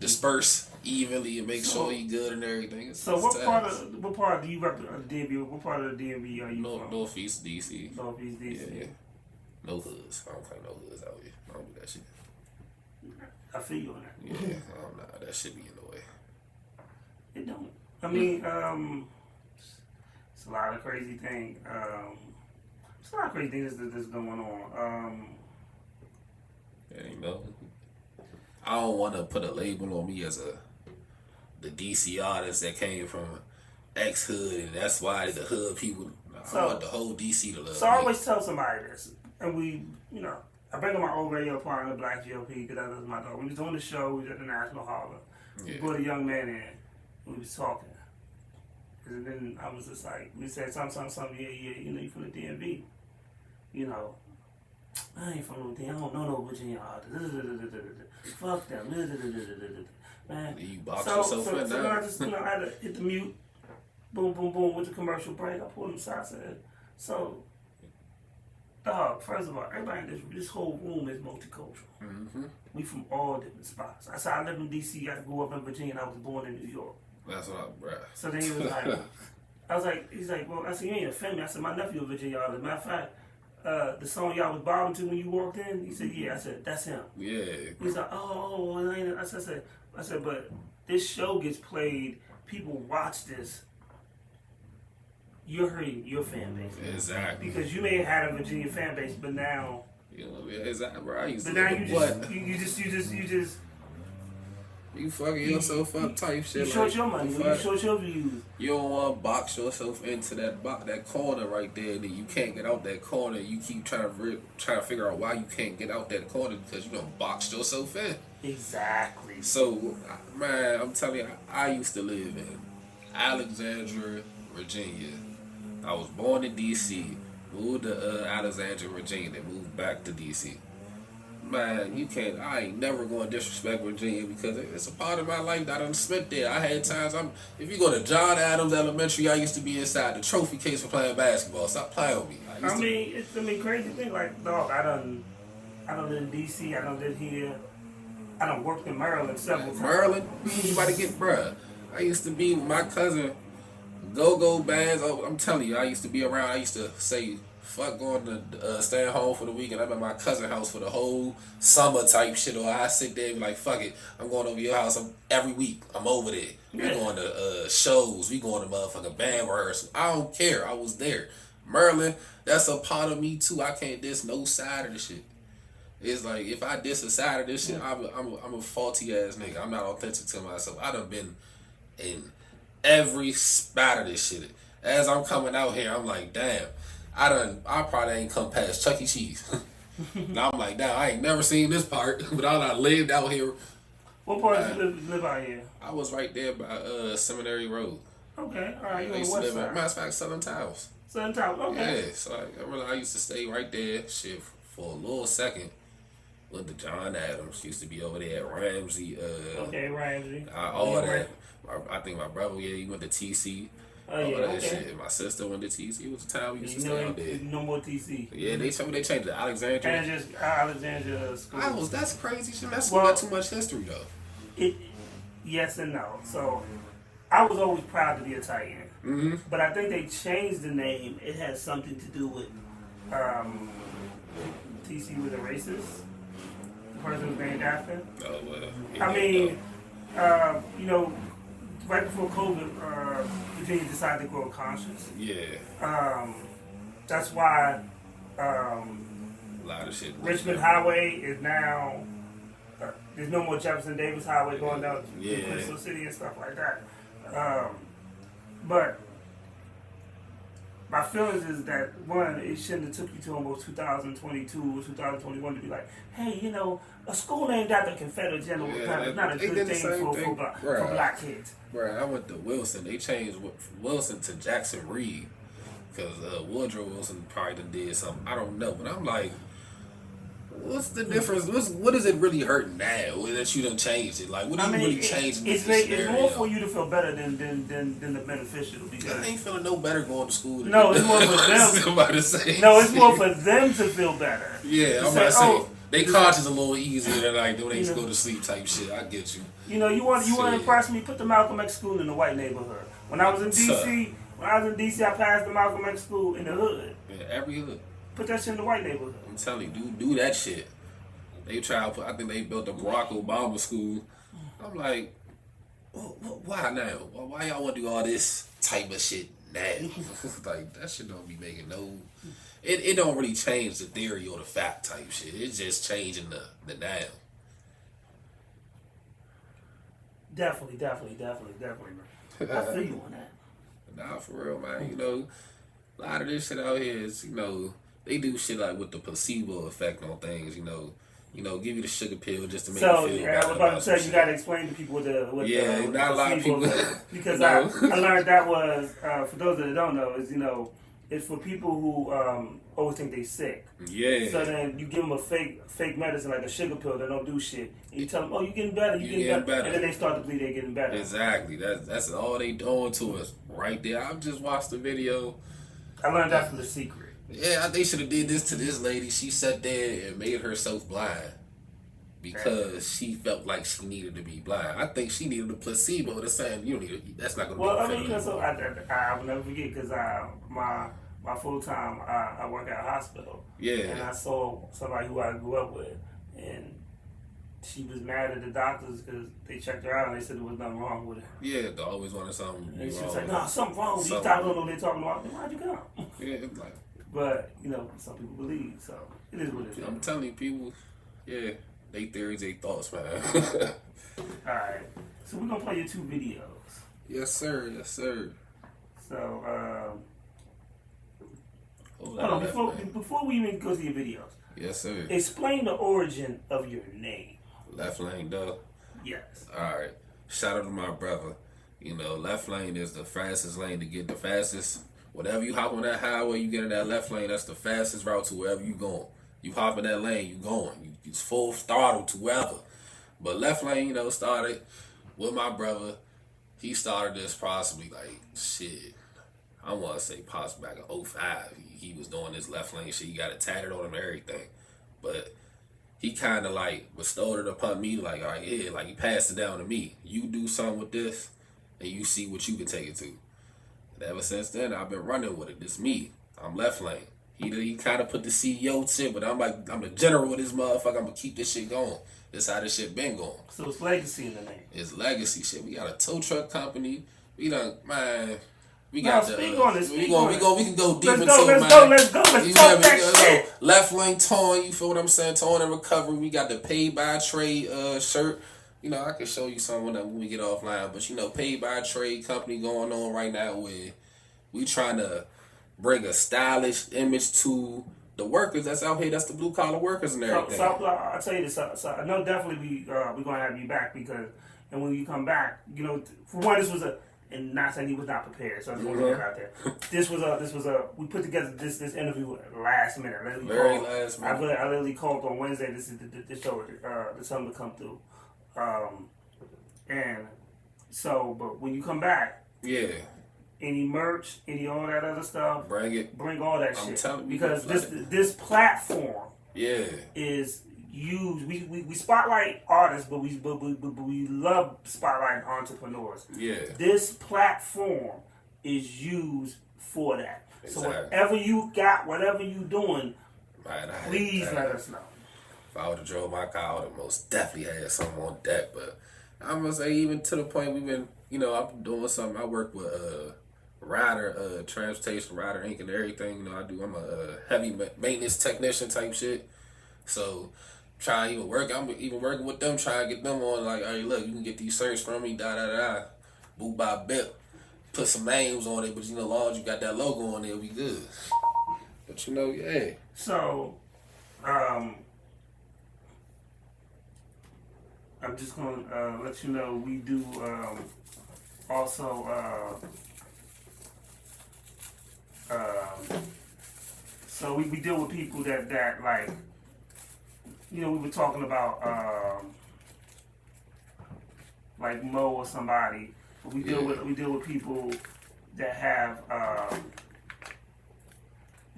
[SPEAKER 9] disperse evenly and make sure he good and everything.
[SPEAKER 1] So what part do you represent DMV? What part of the DMV are you from?
[SPEAKER 9] Northeast DC.
[SPEAKER 1] Northeast DC.
[SPEAKER 9] Yeah. No hoods. I don't claim no hoods out here. I don't do that shit.
[SPEAKER 1] I feel you on that.
[SPEAKER 9] Yeah, I don't know. That shit be in the way.
[SPEAKER 1] It don't. I mean, it's a lot of crazy things. It's a lot of crazy things that's going on.
[SPEAKER 9] Yeah, you know, I don't want to put a label on me as the DC artist that came from X hood, and that's why the hood people. I want the whole DC to love.
[SPEAKER 1] So I always tell somebody this, and I bring up my old radio partner, Black GOP, because that was my dog. We was doing the show. We was at the National Harbor. We brought a young man in. We was talking. And then I was just like, we said something, yeah, you know, you from the DMV. You know, I ain't from no DMV. I don't know no Virginia artists. Fuck them. Man.
[SPEAKER 9] You box yourself in
[SPEAKER 1] so I just, I had to hit the mute. Boom, boom, boom, with the commercial break. I pulled him aside. I said, so, dog, first of all, everybody in this whole room is multicultural.
[SPEAKER 9] Mm-hmm.
[SPEAKER 1] We from all different spots. I said, I live in D.C., I grew up in Virginia, and I was born in New York.
[SPEAKER 9] That's what bruh.
[SPEAKER 1] So then he was like, he's like, well, I said, you ain't offend me. I said, my nephew a Virginia artist. Matter of fact, the song y'all was bobbing to when you walked in, he said, yeah. I said, that's him.
[SPEAKER 9] Yeah.
[SPEAKER 1] He's like, oh, I said, but this show gets played, people watch this. You're hurting your fan base.
[SPEAKER 9] Exactly.
[SPEAKER 1] Because you may have had a Virginia fan base, but now.
[SPEAKER 9] You know, exactly, bro.
[SPEAKER 1] But now you just.
[SPEAKER 9] You fucking yourself up type shit.
[SPEAKER 1] You short your money. You short your views.
[SPEAKER 9] You don't want to box yourself into that corner right there, and then you can't get out that corner. You keep trying to figure out why you can't get out that corner because you don't box yourself in.
[SPEAKER 1] Exactly.
[SPEAKER 9] So, man, I'm telling you, I used to live in Alexandria, Virginia. I was born in D.C., moved to Alexandria, Virginia, then moved back to D.C. Man, I ain't never going to disrespect Virginia because it's a part of my life that I done spent there. I had times, if you go to John Adams Elementary, I used to be inside the trophy case for playing basketball. Stop playing with me.
[SPEAKER 1] It's crazy thing, like, dog, I done live in D.C., I done live here, I done worked in Maryland several times.
[SPEAKER 9] Maryland? You about to get, bruh. I used to be with my cousin, go-go bands. Oh, I'm telling you, I used to be around. I used to say fuck going to staying home for the weekend. I'm at my cousin's house for the whole summer type shit. Or I sit there and be like, fuck it, I'm going over your house every week. I'm over there. We going to shows. We going to motherfucking band rehearsal. I don't care. I was there. Merlin, that's a part of me too. I can't diss no side of the shit. It's like if I diss a side of this shit, I'm a faulty ass nigga. I'm not authentic to myself. I done been in every spot of this shit. As I'm coming out here, I'm like, damn, I probably ain't come past Chuck E. Cheese. And I'm like, damn, I ain't never seen this part, but I lived out here.
[SPEAKER 1] What part you live out here?
[SPEAKER 9] I was right there by Seminary Road.
[SPEAKER 1] Okay, all right, you
[SPEAKER 9] I
[SPEAKER 1] on
[SPEAKER 9] used
[SPEAKER 1] the
[SPEAKER 9] to
[SPEAKER 1] west
[SPEAKER 9] live
[SPEAKER 1] side.
[SPEAKER 9] matter of fact, Southern Towers.
[SPEAKER 1] Southern Towers, okay.
[SPEAKER 9] Yeah, so I used to stay right there, shit, for a little second. Went to John Adams. Used to be over there at Ramsey.
[SPEAKER 1] Okay, Ramsey.
[SPEAKER 9] All that. I think my brother, he went to TC.
[SPEAKER 1] Oh yeah,
[SPEAKER 9] that
[SPEAKER 1] okay.
[SPEAKER 9] shit. My sister went to TC. It was the time we used to stay out there.
[SPEAKER 1] No more TC.
[SPEAKER 9] Yeah, they told me they changed it. Alexandria.
[SPEAKER 1] Alexandria School.
[SPEAKER 9] That's crazy shit. That's not too much history though.
[SPEAKER 1] Yes and no. So I was always proud to be Italian.
[SPEAKER 9] Mm-hmm.
[SPEAKER 1] But I think they changed the name. It has something to do with TC was a racist. The person was named after.
[SPEAKER 9] Oh well.
[SPEAKER 1] I mean, you know, right before COVID, Virginia decided to grow conscious.
[SPEAKER 9] Yeah.
[SPEAKER 1] That's why
[SPEAKER 9] a lot of shit.
[SPEAKER 1] Richmond Highway is now. There's no more Jefferson Davis Highway going down to Crystal City and stuff like that. But my feelings is that, one, it shouldn't have took you to almost 2022 or 2021 to be like, hey, you know, a school named after a Confederate general is not a good thing for black kids.
[SPEAKER 9] Right, I went to Wilson. They changed Wilson to Jackson Reed because Woodrow Wilson probably done did something. I don't know, but I'm like, what's the difference? What does it really hurt now that you done changed it? Like, what do you really change in this scenario?
[SPEAKER 1] It's more for you to feel better than the beneficial. Because
[SPEAKER 9] I ain't feeling no better going to school.
[SPEAKER 1] No, it's more for them. No, it's more for them to feel better.
[SPEAKER 9] Yeah, I'm about to say they conscience a little easier than like when they go to sleep type shit. I get you.
[SPEAKER 1] You know, you want to impress me? Put the Malcolm X school in the white neighborhood. When I was in DC, I passed the Malcolm X school in the hood.
[SPEAKER 9] Yeah, every hood.
[SPEAKER 1] Put that shit in the white neighborhood.
[SPEAKER 9] I'm telling you, do that shit. They try to put, I think they built the Barack Obama school. I'm like, why now? Why y'all want to do all this type of shit now? Like, that shit don't be making no... It don't really change the theory or the fact type shit. It's just changing the now.
[SPEAKER 1] Definitely, bro. I feel you on that.
[SPEAKER 9] Nah, for real, man. You know, a lot of this shit out here is, you know, they do shit like with the placebo effect on things, you know, give you the sugar pill just to make you feel better.
[SPEAKER 1] I was about to say, you got to explain to people
[SPEAKER 9] not a lot of people.
[SPEAKER 1] Because I learned that was, for those that don't know, is, you know, it's for people who always think they sick.
[SPEAKER 9] Yeah.
[SPEAKER 1] So then you give them a fake medicine like a sugar pill that don't do shit. And you tell them, oh, you're getting better, you're getting better. And then they start to believe they're getting better.
[SPEAKER 9] Exactly. That's all they doing to us right there. I've just watched the video.
[SPEAKER 1] I learned that from The Secret.
[SPEAKER 9] Yeah, they should have did this to this lady. She sat there and made herself blind because she felt like she needed to be blind. I think she needed a placebo. They're saying you don't need it. That's not going to be.
[SPEAKER 1] Well, I mean, you know, so I will never forget because my full time I work at a hospital.
[SPEAKER 9] Yeah.
[SPEAKER 1] And I saw somebody who I grew up with, and she was mad at the doctors because they checked her out and they said there was nothing wrong with her.
[SPEAKER 9] Yeah, they always wanted something.
[SPEAKER 1] And she was like, "No, something wrong. These doctors don't know what they're talking about. Then why'd you come?"
[SPEAKER 9] Yeah, it's like.
[SPEAKER 1] But you know, some people believe, so it is what it is.
[SPEAKER 9] I'm telling you, people, yeah, they theories, they thoughts, man.
[SPEAKER 1] All right, so we're gonna play your 2 videos.
[SPEAKER 9] Yes, sir. Yes, sir.
[SPEAKER 1] So, hold on, before we even go to your videos.
[SPEAKER 9] Yes, sir.
[SPEAKER 1] Explain the origin of your name.
[SPEAKER 9] Left Lane, though.
[SPEAKER 1] Yes.
[SPEAKER 9] All right. Shout out to my brother. You know, left lane is the fastest lane to get the fastest. Whatever you hop on that highway, you get in that left lane, that's the fastest route to wherever you going. You hop in that lane, you going. It's full throttle to wherever. But left lane, you know, started with my brother. He started this possibly like, shit, I want to say possibly back in 05. He was doing this left lane shit. He got it tatted on him and everything. But he kind of like bestowed it upon me, like, all right, yeah, like he passed it down to me. You do something with this, and you see what you can take it to. And ever since then, I've been running with it. This me. I'm left lane. He kind of put the CEO shit, but I'm the general of this motherfucker. I'm gonna keep this shit going. That's how this shit been going.
[SPEAKER 1] So it's legacy in the name.
[SPEAKER 9] It's legacy shit. We got a tow truck company. We done, man. We
[SPEAKER 1] Now,
[SPEAKER 9] got
[SPEAKER 1] speak on this.
[SPEAKER 9] We can go deep into
[SPEAKER 1] Let's
[SPEAKER 9] it, man.
[SPEAKER 1] Let's talk that shit.
[SPEAKER 9] Left lane towing. You feel what I'm saying? Towing and recovery. We got the paid by trade shirt. You know, I can show you some when we get offline. But you know, paid by trade company going on right now where we trying to bring a stylish image to the workers that's out here. That's the blue collar workers and everything.
[SPEAKER 1] So I'll tell you this. So I know definitely we're gonna have you back because, and when you come back, you know, for one, this was and not saying he was not prepared. So I just want to get it out there. This was a. We put together this interview last minute.
[SPEAKER 9] Very last minute.
[SPEAKER 1] I literally called on Wednesday. This is the show. The something to come through. And so, but when you come back,
[SPEAKER 9] yeah.
[SPEAKER 1] Any merch, any all that other stuff, bring all that shit.
[SPEAKER 9] Telling you,
[SPEAKER 1] because this platform, is used. We spotlight artists, but we love spotlighting entrepreneurs.
[SPEAKER 9] Yeah,
[SPEAKER 1] this platform is used for that.
[SPEAKER 9] Exactly.
[SPEAKER 1] So whatever you got, whatever you doing, please let us know.
[SPEAKER 9] If I would have drove my car, I would have most definitely had something on deck. But I'm gonna say even to the point we've been, you know, I'm doing something. I work with Ryder, Transportation Ryder Inc. and everything. You know, I'm a heavy maintenance technician type shit. So I'm even working with them, trying to get them on like, hey, look, you can get these shirts from me, boo by bip. Put some names on it, but you know, as long as you got that logo on it, it'll be good. But you know, yeah.
[SPEAKER 1] So, I'm just gonna let you know we do also so we deal with people that like, you know, we were talking about like Mo or somebody. But we deal with people that have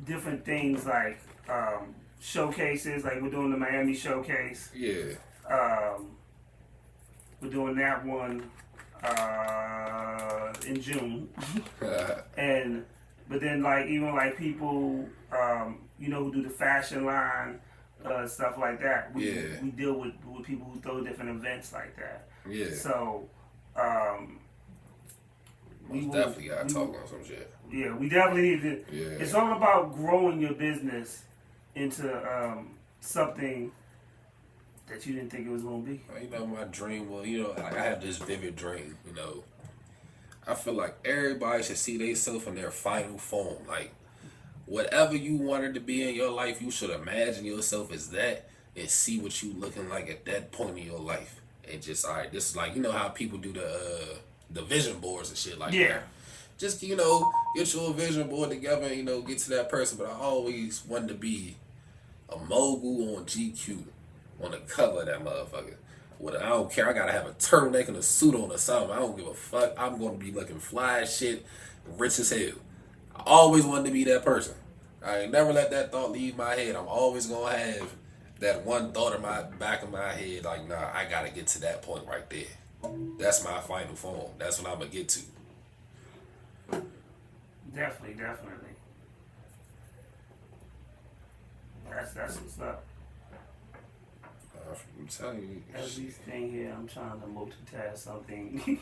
[SPEAKER 1] different things like showcases. Like we're doing the Miami showcase.
[SPEAKER 9] Yeah.
[SPEAKER 1] We're doing that one in June. But then like even like people you know, who do the fashion line stuff like that. We deal with people who throw different events like that.
[SPEAKER 9] Yeah.
[SPEAKER 1] So
[SPEAKER 9] we definitely gotta talk on some shit.
[SPEAKER 1] Yeah, we definitely need to.
[SPEAKER 9] Yeah.
[SPEAKER 1] It's all about growing your business into something that you didn't think it was gonna be.
[SPEAKER 9] You know, my dream was, you know, like I have this vivid dream, you know. I feel like everybody should see themselves in their final form. Like, whatever you wanted to be in your life, you should imagine yourself as that and see what you looking like at that point in your life. And just, all right, this is like, you know how people do the vision boards and shit like that. Just, you know, get your vision board together and, you know, get to that person. But I always wanted to be a mogul on GQ, on the cover of that motherfucker. I don't care. I gotta have a turtleneck and a suit on or something. I don't give a fuck. I'm gonna be looking fly as shit, rich as hell. I always wanted to be that person. I ain't never let that thought leave my head. I'm always gonna have that one thought in my back of my head, like, nah, I gotta get to that point right there. That's my final form. That's what I'm gonna get to.
[SPEAKER 1] Definitely. That's what's up.
[SPEAKER 9] I'm telling you.
[SPEAKER 1] Everything here, I'm trying to multitask something.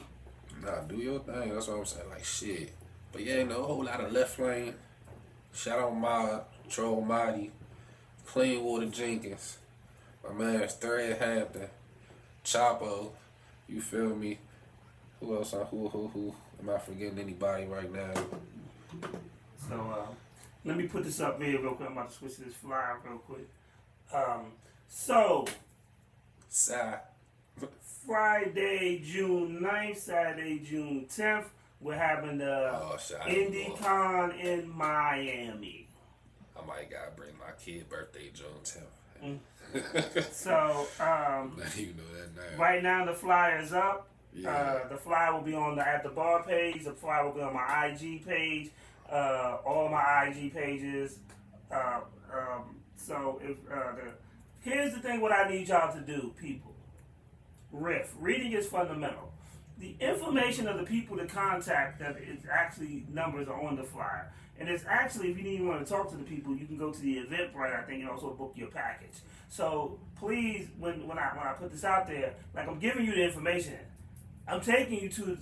[SPEAKER 9] Nah, do your thing. That's what I'm saying. Like, shit. But yeah, you know, a whole lot of left lane. Shout out my Troll Mighty, Clean Water Jenkins, my man Thread Hampton, Chapo. You feel me? Who else? Who? Am I forgetting anybody right now?
[SPEAKER 1] So, let me put this up here real quick. I'm about to switch this flyer real quick. Friday, June 9th, Saturday, June 10th, we're having the IndieCon in Miami.
[SPEAKER 9] I might gotta bring my kid birthday June 10th.
[SPEAKER 1] So,
[SPEAKER 9] not even know that name.
[SPEAKER 1] Right now the flyer is up.
[SPEAKER 9] Yeah.
[SPEAKER 1] The flyer will be on the At the Bar page. The flyer will be on my IG page. All my IG pages. So if here's the thing, what I need y'all to do, people. Reading is fundamental. the information of the people to contact that is actually numbers are on the flyer. And it's actually, if you even want to talk to the people, you can go to the Eventbrite, I think, and also book your package. So please, when I put this out there, like I'm giving you the information, I'm taking you to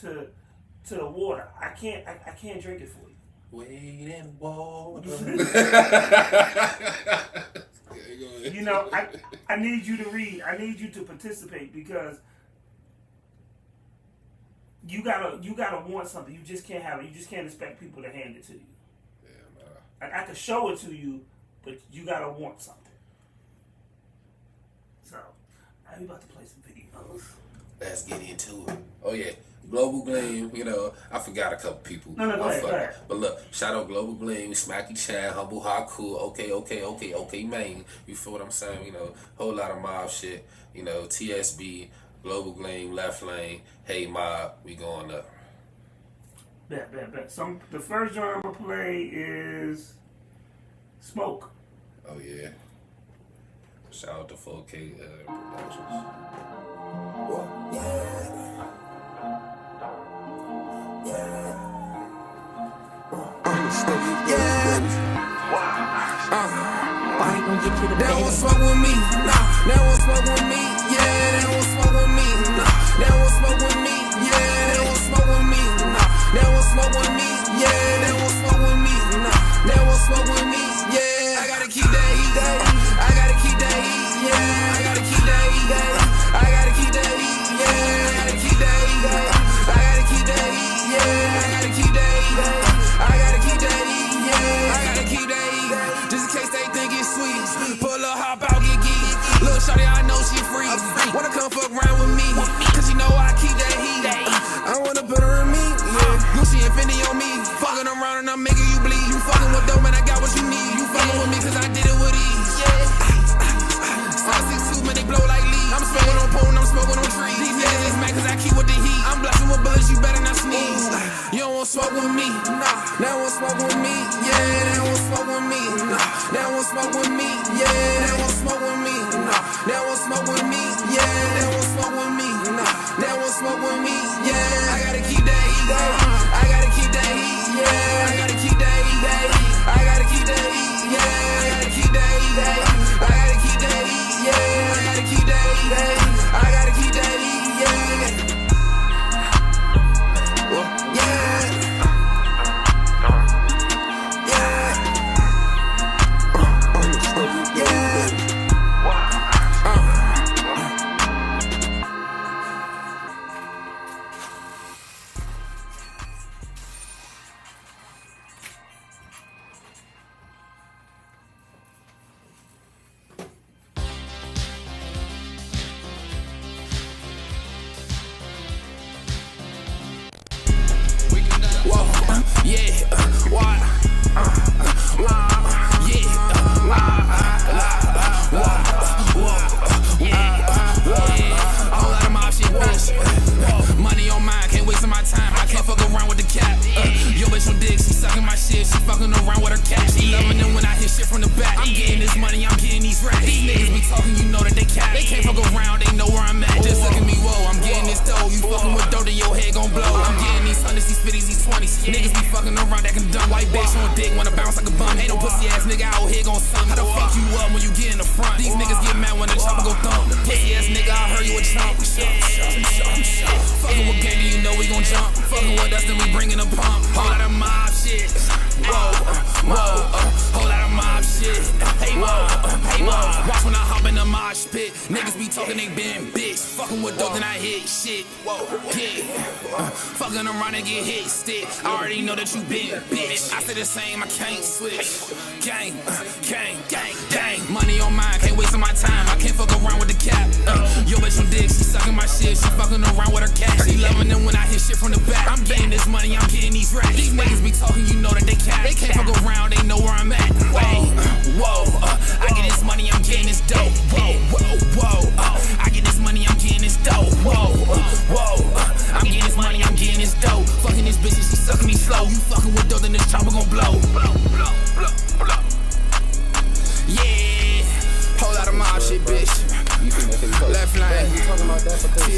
[SPEAKER 1] the water. I can't drink it for you.
[SPEAKER 9] Wait in water.
[SPEAKER 1] You know, I need you to read. I need you to participate because you gotta want something. You just can't have it. You just can't expect people to hand it to you.
[SPEAKER 9] Yeah,
[SPEAKER 1] I can show it to you, but you gotta want something. So, I'm about to play some videos.
[SPEAKER 9] Let's get into it. Oh yeah, Global Gleam. You know, I forgot a couple people.
[SPEAKER 1] No, go ahead.
[SPEAKER 9] But look, shout out Global Gleam, Smacky Chad, Humble Haku, okay, man. You feel what I'm saying? You know, whole lot of mob shit. You know, TSB, Global Gleam, Left Lane, Hey Mob, we going up.
[SPEAKER 1] Bet. So the first genre I'm gonna play is Smoke.
[SPEAKER 9] Oh yeah. Shout out to 4K Productions. They won't smoke with me, nah. They won't smoke with me, yeah. They won't smoke with me, nah. They won't smoke with me, yeah. They won't smoke with me, nah. They won't smoke with me, yeah. They won't smoke with me, nah. They won't smoke with me, yeah. I gotta keep that heat, I gotta keep that heat, yeah. I gotta keep that heat, I gotta keep that heat, yeah. I gotta keep that heat, I gotta keep that heat, yeah. I gotta keep that heat, I gotta keep that heat, yeah. I gotta keep that heat, just in case they think it's sweet. Pull up, hop out, get geek. Little shorty, I know she free. Wanna come fuck around with me, cause you know I keep that heat. I wanna put her in me, yeah. Gucci and Fendi on me. Fucking around and I'm making you bleed. You fucking with dope, man, I got what you need. You fucking with me cause I did it with ease. 5'6" man, they blow like leaves. I'm smoking on pole, I'm smoking on trees. These niggas is mad cause I keep with the heat. I'm blasting with bullets, you better not sneeze. You don't want smoke with me, nah. They won't smoke with me, yeah. They won't smoke with me, nah. They won't smoke with me, yeah. They won't smoke with me, nah. They won't smoke with me, yeah. They won't smoke with me, nah. They won't smoke with me, yeah. I gotta keep that heat, I gotta keep that heat, yeah. I gotta keep that heat, I gotta keep that heat, yeah. I gotta keep that heat, I gotta keep that heat, yeah. I gotta keep that heat, I gotta keep that heat, yeah.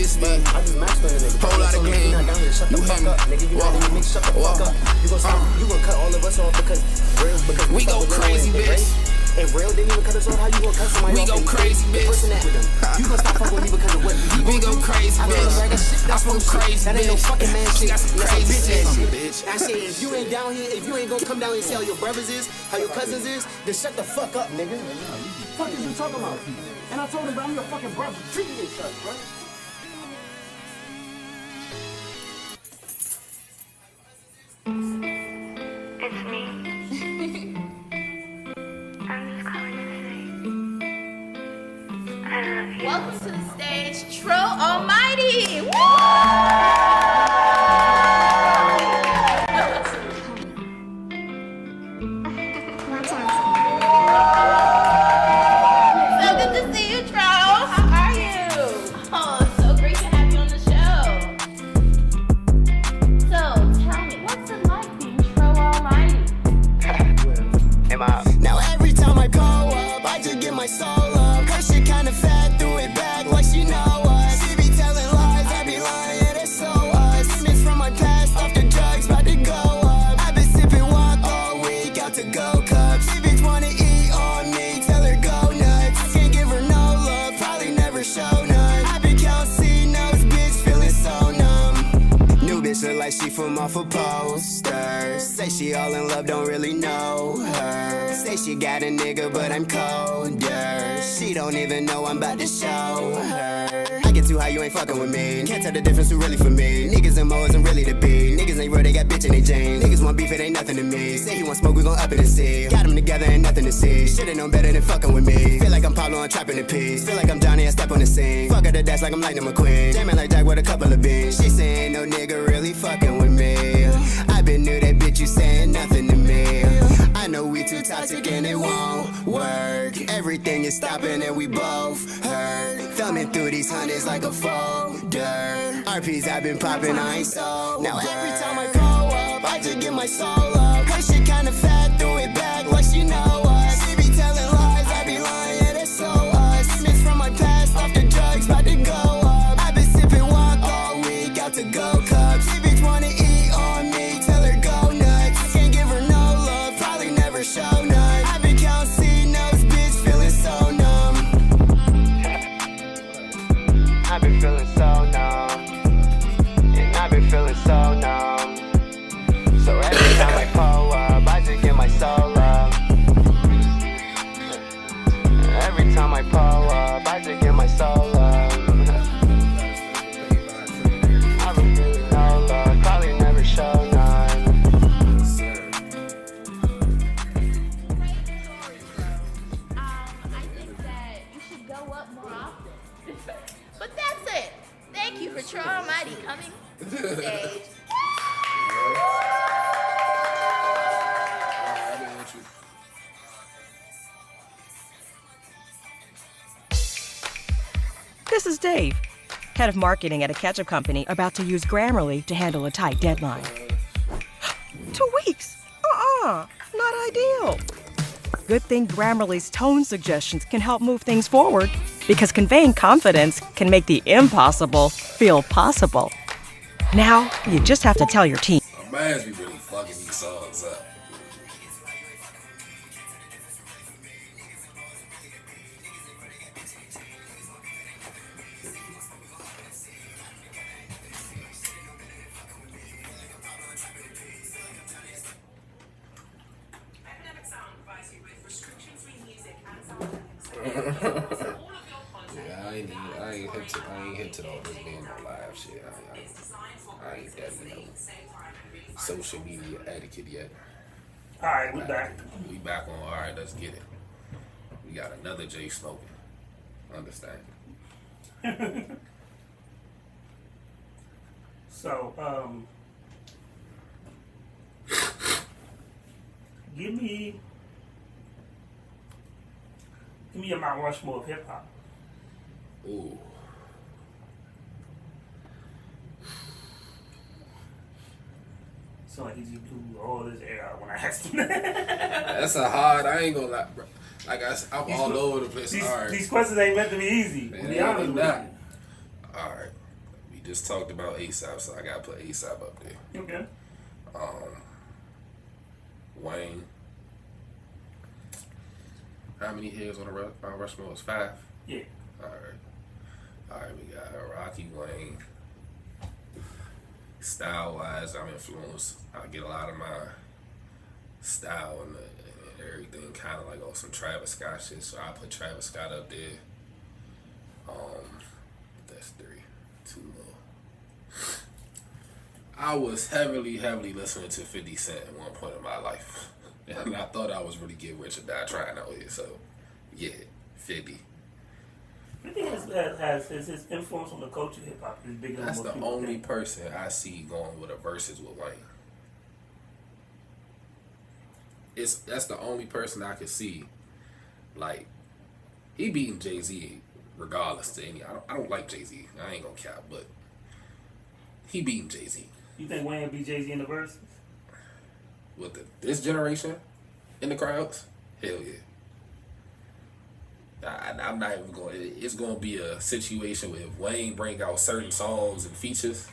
[SPEAKER 4] twisted.
[SPEAKER 10] I just matched on the nigga.
[SPEAKER 4] Whole lot of game.
[SPEAKER 10] You hear me? Nigga, you not in the mix, shut the fuck up. You gon' stop, you gon' cut all of us off because
[SPEAKER 4] We go crazy, bitch.
[SPEAKER 10] And real didn't even cut us off. How you gon' cut somebody
[SPEAKER 4] We
[SPEAKER 10] off?
[SPEAKER 4] go
[SPEAKER 10] and
[SPEAKER 4] crazy,
[SPEAKER 10] the
[SPEAKER 4] bitch.
[SPEAKER 10] person that with them? You gon' stop fucking with me because of what you
[SPEAKER 4] We go crazy, bitch. I smoke crazy,
[SPEAKER 10] That ain't no
[SPEAKER 4] bitch.
[SPEAKER 10] fucking man
[SPEAKER 4] She
[SPEAKER 10] shit.
[SPEAKER 4] got some
[SPEAKER 10] That's
[SPEAKER 4] crazy
[SPEAKER 10] bitch ass
[SPEAKER 4] shit,
[SPEAKER 10] shit.
[SPEAKER 4] bitch.
[SPEAKER 10] I say, if you ain't down here, if you ain't gonna come down here and say how your brothers is, how your cousins is, then shut the fuck up, nigga. What the fuck is you talking about? And I told him, bro, I'm your fucking brother. Treat me this shit, bro.
[SPEAKER 11] It's me. I'm just calling to say I love you.
[SPEAKER 12] Welcome to the stage, Tro Almighty. Woo! So good to see you, Tro. How are you? Oh, it's so great to have you on the show. So, tell me, what's it like being Tro Almighty?
[SPEAKER 10] Now every time I call up, I just get my soul up. Her shit kinda fat, threw it back like she know us. She be telling lies, I be lying, that's so us. Demons from my past, off the drugs, about to go up. I been sipping walk all week, out to go cups. She bitch wanna eat on me, tell her go nuts. I can't give her no love, probably never show none. I been counting C-notes, bitch, feeling so numb. New bitch look like she from off a poster. Say she all in love, don't really know her. Say she got a nigga, but I'm colder. She don't even know I'm about to show her. I get too high, you ain't fucking with me. Can't tell the difference who really for me. Niggas and mo isn't really the beat. Niggas ain't real, they got bitch in they jeans. Niggas want beef, it ain't nothing to me. Say he want smoke, we gon' up it and see. Got them together, ain't nothing to see. Should've known better than fucking with me. Feel like I'm Pablo, I'm trapping the piece. Feel like I'm Johnny, I step on the scene. Fuck her the dash like I'm Lightning McQueen. Jamming like Jack with a couple of beans. She saying no nigga really fucking with me. I been knew that bitch, you saying nothing to me. I know we too toxic and it won't work. Everything is stopping and we both hurt. Thumbing through these hundreds like a folder. RPs I've been popping, I ain't sold. Now every time I call up, I just get my soul up. Her shit kinda fat, threw it back like she know us. She be telling lies, I be lying, that's so us. Demons from my past, off the drugs, about to go up. I been sipping walk all week, out to go cups. She bitch wanna eat on me, tell her go nuts. I can't give her no love, probably never show none. I been counting C-notes, bitch, feeling so numb. I've been feeling so numb. And I've been feeling so numb. So every time I pull up, I just get my soul up. Every time I pull up, I just get my soul up. I've been feeling no love, probably never show none.
[SPEAKER 12] I think that you should go up more often. But that's it. Thank you for Tro Almighty coming to the stage.
[SPEAKER 13] This is Dave, head of marketing at a ketchup company about to use Grammarly to handle a tight deadline. 2 weeks? Not ideal. Good thing Grammarly's tone suggestions can help move things forward, because conveying confidence can make the impossible feel possible. Now, you just have to tell your team.
[SPEAKER 9] My man's be really fucking these songs up. Yeah, I ain't hip to all this being no live shit. I ain't that, social media etiquette yet.
[SPEAKER 1] Alright, we back.
[SPEAKER 9] We back on. Alright, let's get it. We got another Jay smoking. Understand?
[SPEAKER 1] So, give me a Mount Rushmore of hip hop.
[SPEAKER 9] Ooh.
[SPEAKER 1] So like he just blew all this air out when I asked him.
[SPEAKER 9] That's a hard. I ain't gonna lie, bro. Like I'm all over the place.
[SPEAKER 1] These,
[SPEAKER 9] All right.
[SPEAKER 1] these questions ain't meant to be easy.
[SPEAKER 9] Man,
[SPEAKER 1] To be honest with you.
[SPEAKER 9] All right. just talked about ASAP, so I gotta put ASAP up there.
[SPEAKER 1] Okay.
[SPEAKER 9] Wayne. How many hits on the Mount Rushmore? It's 5?
[SPEAKER 1] Yeah.
[SPEAKER 9] Alright, we got Rocky Wayne. Style-wise, I'm influenced. I get a lot of my style and everything kind of like on some Travis Scott shit, so I put Travis Scott up there. That's 3. 2 more. I was heavily listening to 50 Cent at one point in my life. And I thought I was really Get Rich or Die Trying out here, so yeah, 50.
[SPEAKER 1] 50 has his influence on the culture hip hop is bigger than
[SPEAKER 9] That's
[SPEAKER 1] most
[SPEAKER 9] the
[SPEAKER 1] people
[SPEAKER 9] only
[SPEAKER 1] think.
[SPEAKER 9] person I see going with a versus with Wayne. That's the only person I could see. Like, he beating Jay-Z regardless to any. I don't like Jay-Z. I ain't gonna cap, but he beating Jay-Z.
[SPEAKER 1] You think Wayne beat Jay-Z in the verses?
[SPEAKER 9] With this generation in the crowds, hell yeah. I'm not even going. It's going to be a situation where if Wayne bring out certain songs and features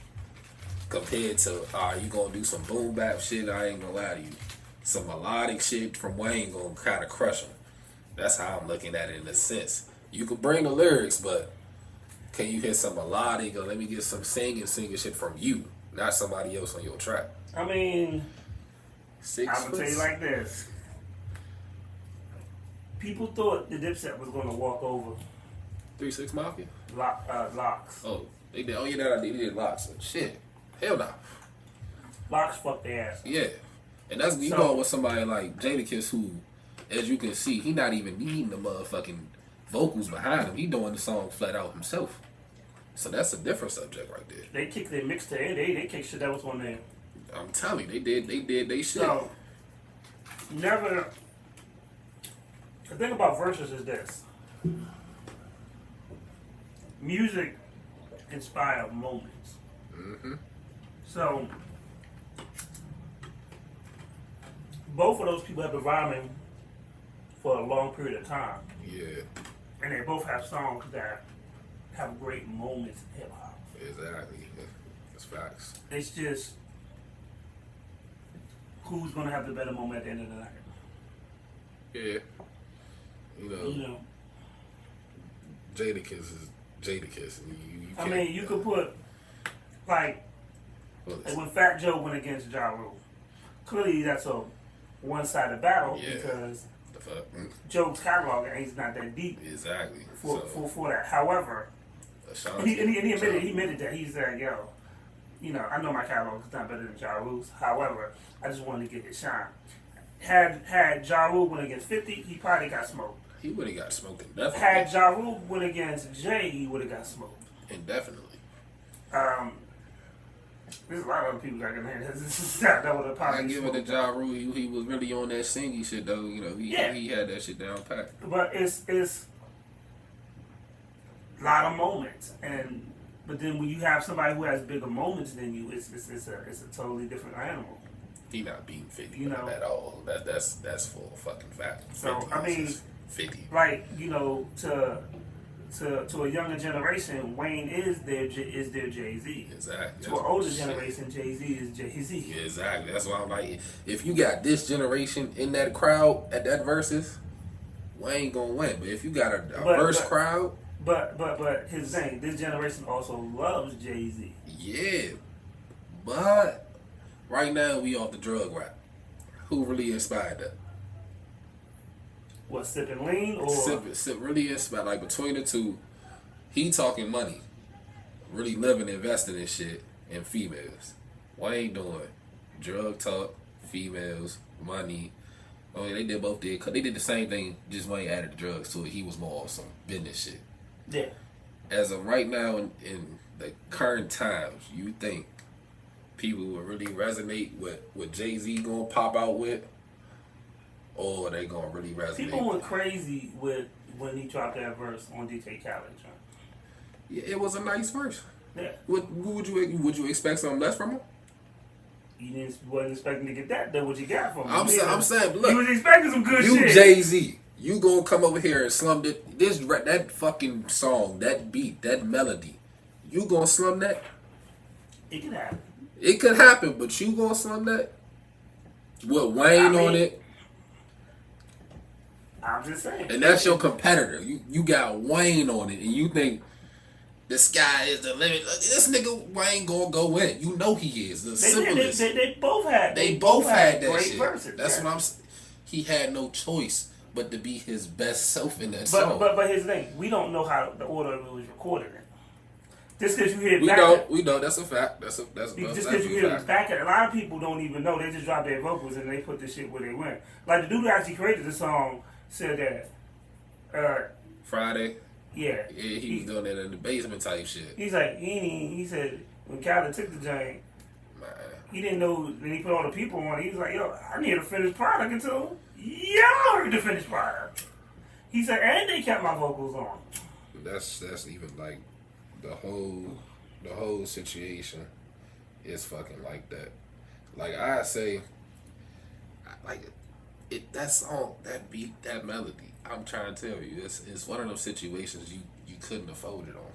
[SPEAKER 9] compared to, you going to do some boom bap shit, I ain't going to lie to you. Some melodic shit from Wayne going to kind of crush him. That's how I'm looking at it in a sense. You can bring the lyrics, but can you hit some melodic or let me get some singing shit from you, not somebody else on your track?
[SPEAKER 1] I mean,
[SPEAKER 9] 6
[SPEAKER 1] I'm gonna tell you like this. People thought the Dipset was gonna walk over
[SPEAKER 9] 3 6 Mafia?
[SPEAKER 1] Locks.
[SPEAKER 9] Oh, they did. Oh yeah, that they did Locks. Shit, hell no.
[SPEAKER 1] Locks fucked their ass.
[SPEAKER 9] Yeah, and that's you going with somebody like Jadakiss, who, as you can see, he not even needing the motherfucking vocals behind him. He doing the song flat out himself. So that's a different subject right there.
[SPEAKER 1] They kicked their mix to they kicked shit that was on there.
[SPEAKER 9] I'm telling you, they shit.
[SPEAKER 1] So never. The thing about verses is this: music inspires moments.
[SPEAKER 9] Mm-hmm.
[SPEAKER 1] So both of those people have been rhyming for a long period of time.
[SPEAKER 9] Yeah.
[SPEAKER 1] And they both have songs that have great moments in hip hop.
[SPEAKER 9] Exactly. That's facts.
[SPEAKER 1] It's just who's gonna have the better moment at the end of the night.
[SPEAKER 9] Yeah. You know. Jadakiss is Jadakiss.
[SPEAKER 1] I mean, you could put like when Fat Joe went against Ja Rule. Clearly, that's a one-sided battle because Joe's catalog is not that deep.
[SPEAKER 9] Exactly.
[SPEAKER 1] For that. However, he admitted that. He said, "Yo, I know my catalog is not better than Ja Rule's. However, I just wanted to get his shine." Had Ja Rule went against 50, he probably got smoked.
[SPEAKER 9] He would have got smoked indefinitely.
[SPEAKER 1] Had Ja Rule went against Jay, he would have got smoked.
[SPEAKER 9] Indefinitely.
[SPEAKER 1] There's a lot of other people got in here that would have probably.
[SPEAKER 9] I give it to Ja Rule. He was really on that singing shit though. He had that shit down pat.
[SPEAKER 1] But it's a lot of moments, but then when you have somebody who has bigger moments than you, it's a totally different animal.
[SPEAKER 9] He not beating 50 at all. That's full fucking fact.
[SPEAKER 1] So I mean,
[SPEAKER 9] 50.
[SPEAKER 1] Like to a younger generation, Wayne is their Jay-Z.
[SPEAKER 9] Exactly.
[SPEAKER 1] To an older generation, Jay-Z is Jay-Z.
[SPEAKER 9] Exactly. That's why I'm like, if you got this generation in that crowd at that versus, Wayne gonna win. But if you got a verse crowd,
[SPEAKER 1] but his thing, this generation also loves Jay-Z.
[SPEAKER 9] Yeah, but right now we off the drug rap. Who really inspired that?
[SPEAKER 1] What, Sippin' Lean or
[SPEAKER 9] Sip really inspired. Like between the two, he talking money, really living, investing in shit, and females. Wayne doing drug talk, females, money. Oh, yeah, they did both did. They did the same thing. Just Wayne added the drugs to it. He was more on some business shit.
[SPEAKER 1] Yeah.
[SPEAKER 9] As of right now in the current times, you think people will really resonate with what Jay-Z gonna pop out with? Or they gonna really resonate?
[SPEAKER 1] People went crazy with when he dropped that verse on DJ Khaled.
[SPEAKER 9] Yeah, it was a nice verse.
[SPEAKER 1] Yeah.
[SPEAKER 9] Would you expect something less from him?
[SPEAKER 1] You wasn't expecting to get that. Then what you got from him?
[SPEAKER 9] I'm saying, look,
[SPEAKER 1] you was expecting some good shit.
[SPEAKER 9] You Jay-Z, you gonna come over here and slum that fucking song, that beat, that melody. You gonna slum that?
[SPEAKER 1] It can happen.
[SPEAKER 9] It could happen, but you gonna slum that? With Wayne on it?
[SPEAKER 1] I'm just saying.
[SPEAKER 9] And that's your competitor. You got Wayne on it, and you think the sky is the limit. This nigga Wayne gonna go in. You know he is.
[SPEAKER 1] They both had.
[SPEAKER 9] They both had that
[SPEAKER 1] great
[SPEAKER 9] shit.
[SPEAKER 1] verses.
[SPEAKER 9] That's what I'm saying. He had no choice but to be his best self in that song.
[SPEAKER 1] But here's the thing: we don't know how the order it was recorded in. Just because you hear it
[SPEAKER 9] we know that's a fact. That's
[SPEAKER 1] just because you hear it back at a lot of people don't even know. They just drop their vocals and they put this shit where they went. Like the dude who actually created the song said that
[SPEAKER 9] Friday.
[SPEAKER 1] Yeah,
[SPEAKER 9] he was doing that in the basement type shit.
[SPEAKER 1] He's like he said when Khaled took the joint, he didn't know. When he put all the people on, he was like, "Yo, I need a finished product until y'all heard the finished product." He said, and they kept my vocals on.
[SPEAKER 9] That's even like the whole situation is fucking like that. Like I say, like it that song, that beat, that melody. I'm trying to tell you, it's one of those situations you couldn't have folded on.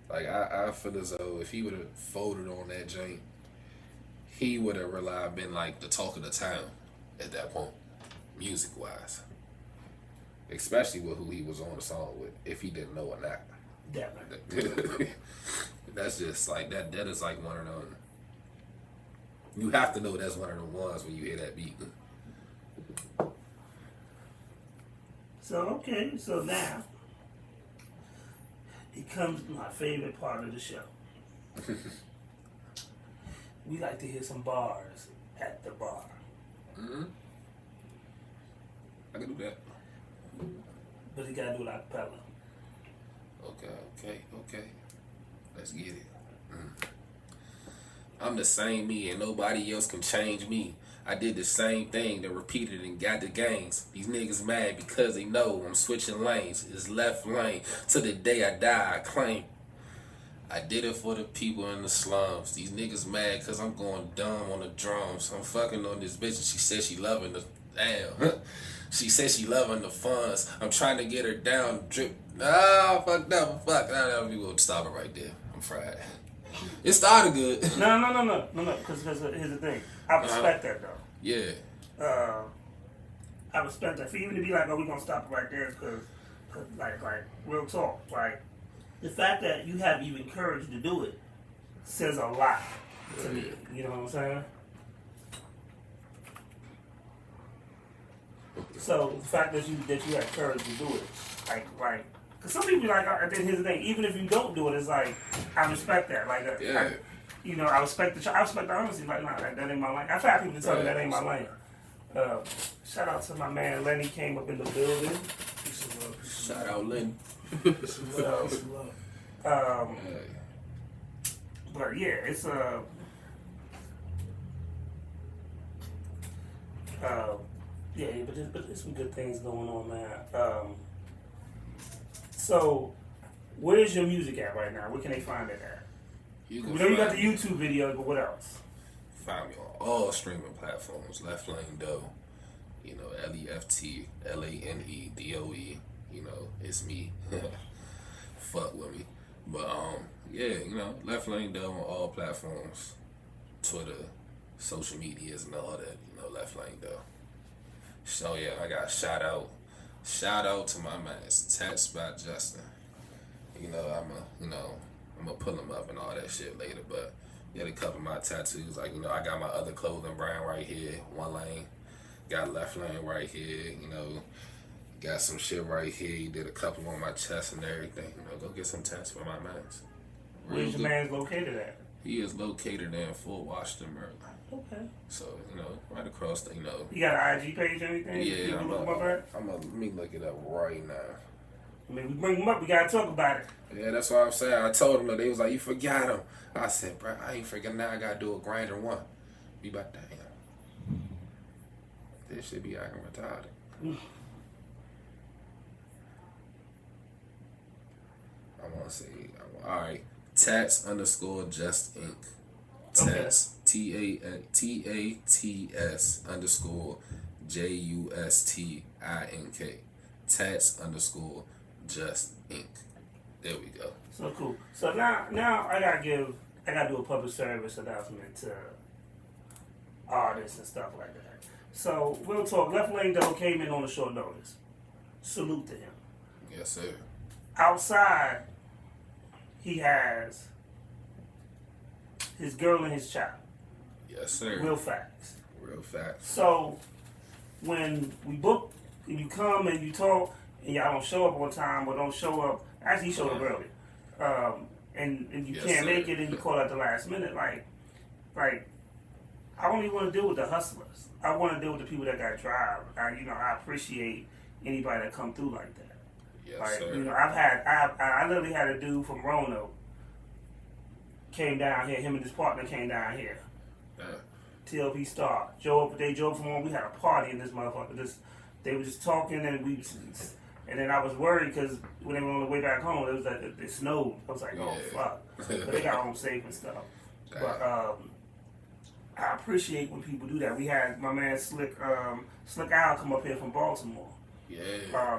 [SPEAKER 9] Like I feel as though if he would have folded on that joint, he would have really been like the talk of the town at that point, music wise. Especially with who he was on the song with, if he didn't know or not.
[SPEAKER 1] Definitely.
[SPEAKER 9] That's just like that is like one of them. You have to know that's one of them ones when you hear that beat.
[SPEAKER 1] So now it comes to my favorite part of the show. We like to hear some bars at the bar.
[SPEAKER 9] Mm-hmm. I can do that.
[SPEAKER 1] But you gotta do it a cappella.
[SPEAKER 9] Okay. Let's get it. I'm the same me and nobody else can change me. I did the same thing, then repeated and got the gains. These niggas mad because they know I'm switching lanes. It's left lane. Till the day I die, I claim. I did it for the people in the slums. These niggas mad because I'm going dumb on the drums. I'm fucking on this bitch and she said she loving the... Damn. She said she loving the funds. I'm trying to get her down, drip. Fucked up. Fuck. We will stop it right there. I'm fried. It started good.
[SPEAKER 1] No. Because here's the thing. I respect that though.
[SPEAKER 9] Yeah.
[SPEAKER 1] I respect that. For even to be like, oh, we gonna stop it right there, because like real talk. Like the fact that you have even courage to do it says a lot to me. You know what I'm saying? So the fact that you had courage to do it, like, because some people like, here's the thing. Even if you don't do it, it's like I respect that. Like, I respect the honesty. Like, nah, that ain't my lane. I've had people tell me that ain't my lane. Shout out to my man Lenny, came up in the building.
[SPEAKER 9] Shout out Lenny.
[SPEAKER 1] But yeah, it's but there's some good things going on, man. So, where's your music at right now? Where can they find it at? We know you got the YouTube videos, but what else?
[SPEAKER 9] Find me on all streaming platforms. Left Lane Doe. You know, LeftLaneDoe. You know, it's me. Fuck with me. But yeah, you know, Left Lane Doe on all platforms. Twitter, social medias and all that. You know, Left Lane Doe. So yeah, I got shout out to my man, Tats by Justin. You know, I'm gonna pull him up and all that shit later, but yeah, a couple of my tattoos, like, you know, I got my other clothing brand right here, One Lane, got Left Lane right here, you know, got some shit right here, he did a couple on my chest and everything, you know, go get some tats for my mans.
[SPEAKER 1] Where's your man's located at?
[SPEAKER 9] He is located in Fort Washington, Maryland.
[SPEAKER 1] Okay.
[SPEAKER 9] So, you know, right across the, you know.
[SPEAKER 1] You got an IG page or anything?
[SPEAKER 9] Yeah, let me look it up right now.
[SPEAKER 1] I mean, we bring him up, we gotta talk about it.
[SPEAKER 9] Yeah, that's what I'm saying. I told him that they was like, you forgot him. I said, bro, I ain't forgetting now. I gotta do a grinder one. Be about damn. This should be acting retarded. I want to see. All right, Tats _ Just Inc. Tats TATS _ JUSTINK. Tats _ Just Inc. There we go.
[SPEAKER 1] So cool. So now I gotta give I gotta do a public service announcement to artists and stuff like that. So real talk, Left Lane Double came in on a short notice. Salute to him.
[SPEAKER 9] Yes, sir.
[SPEAKER 1] Outside, he has his girl and his child.
[SPEAKER 9] Yes, sir.
[SPEAKER 1] Real facts.
[SPEAKER 9] Real facts.
[SPEAKER 1] So when we book and you come and you talk and y'all don't show up on time or don't show up, actually he showed up early, and you
[SPEAKER 9] Yes,
[SPEAKER 1] can't
[SPEAKER 9] sir.
[SPEAKER 1] make it and you call at the last minute, like I don't even want to deal with the hustlers. I want to deal with the people that got drive. I appreciate anybody that come through like that.
[SPEAKER 9] Yes,
[SPEAKER 1] Like,
[SPEAKER 9] sir.
[SPEAKER 1] I literally had a dude from Roanoke came down here. Him and his partner came down here. TLP Star. They drove from home. We had a party in this motherfucker. They were just talking and then I was worried because when they were on the way back home, it was like it snowed. I was like, oh fuck. But they got home safe and stuff. But I appreciate when people do that. We had my man Slick Al come up here from Baltimore.
[SPEAKER 9] Yeah.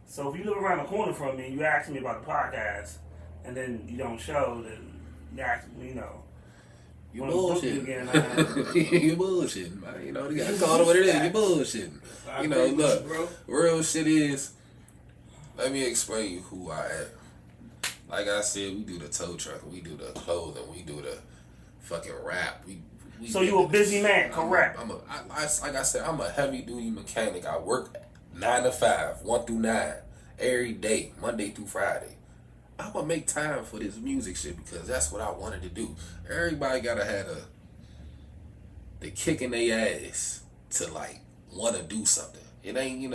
[SPEAKER 1] So if you live around the corner from me, you ask me about the podcast, and then you don't show, then you ask me,
[SPEAKER 9] You
[SPEAKER 1] wanna book
[SPEAKER 9] bullshitting.
[SPEAKER 1] you again,
[SPEAKER 9] You bullshitting, man. You know, you gotta call it what it is. You bullshitting. You know, look, real shit is, let me explain you who I am. Like I said, we do the tow truck, we do the clothing, we do the fucking rap. We
[SPEAKER 1] So you a busy man, correct?
[SPEAKER 9] Like I said, I'm a heavy duty mechanic. I work 9 to 5, 1 through 9, every day, Monday through Friday. I'm gonna make time for this music shit because that's what I wanted to do. Everybody gotta have the kick in their ass to like want to do something. It ain't,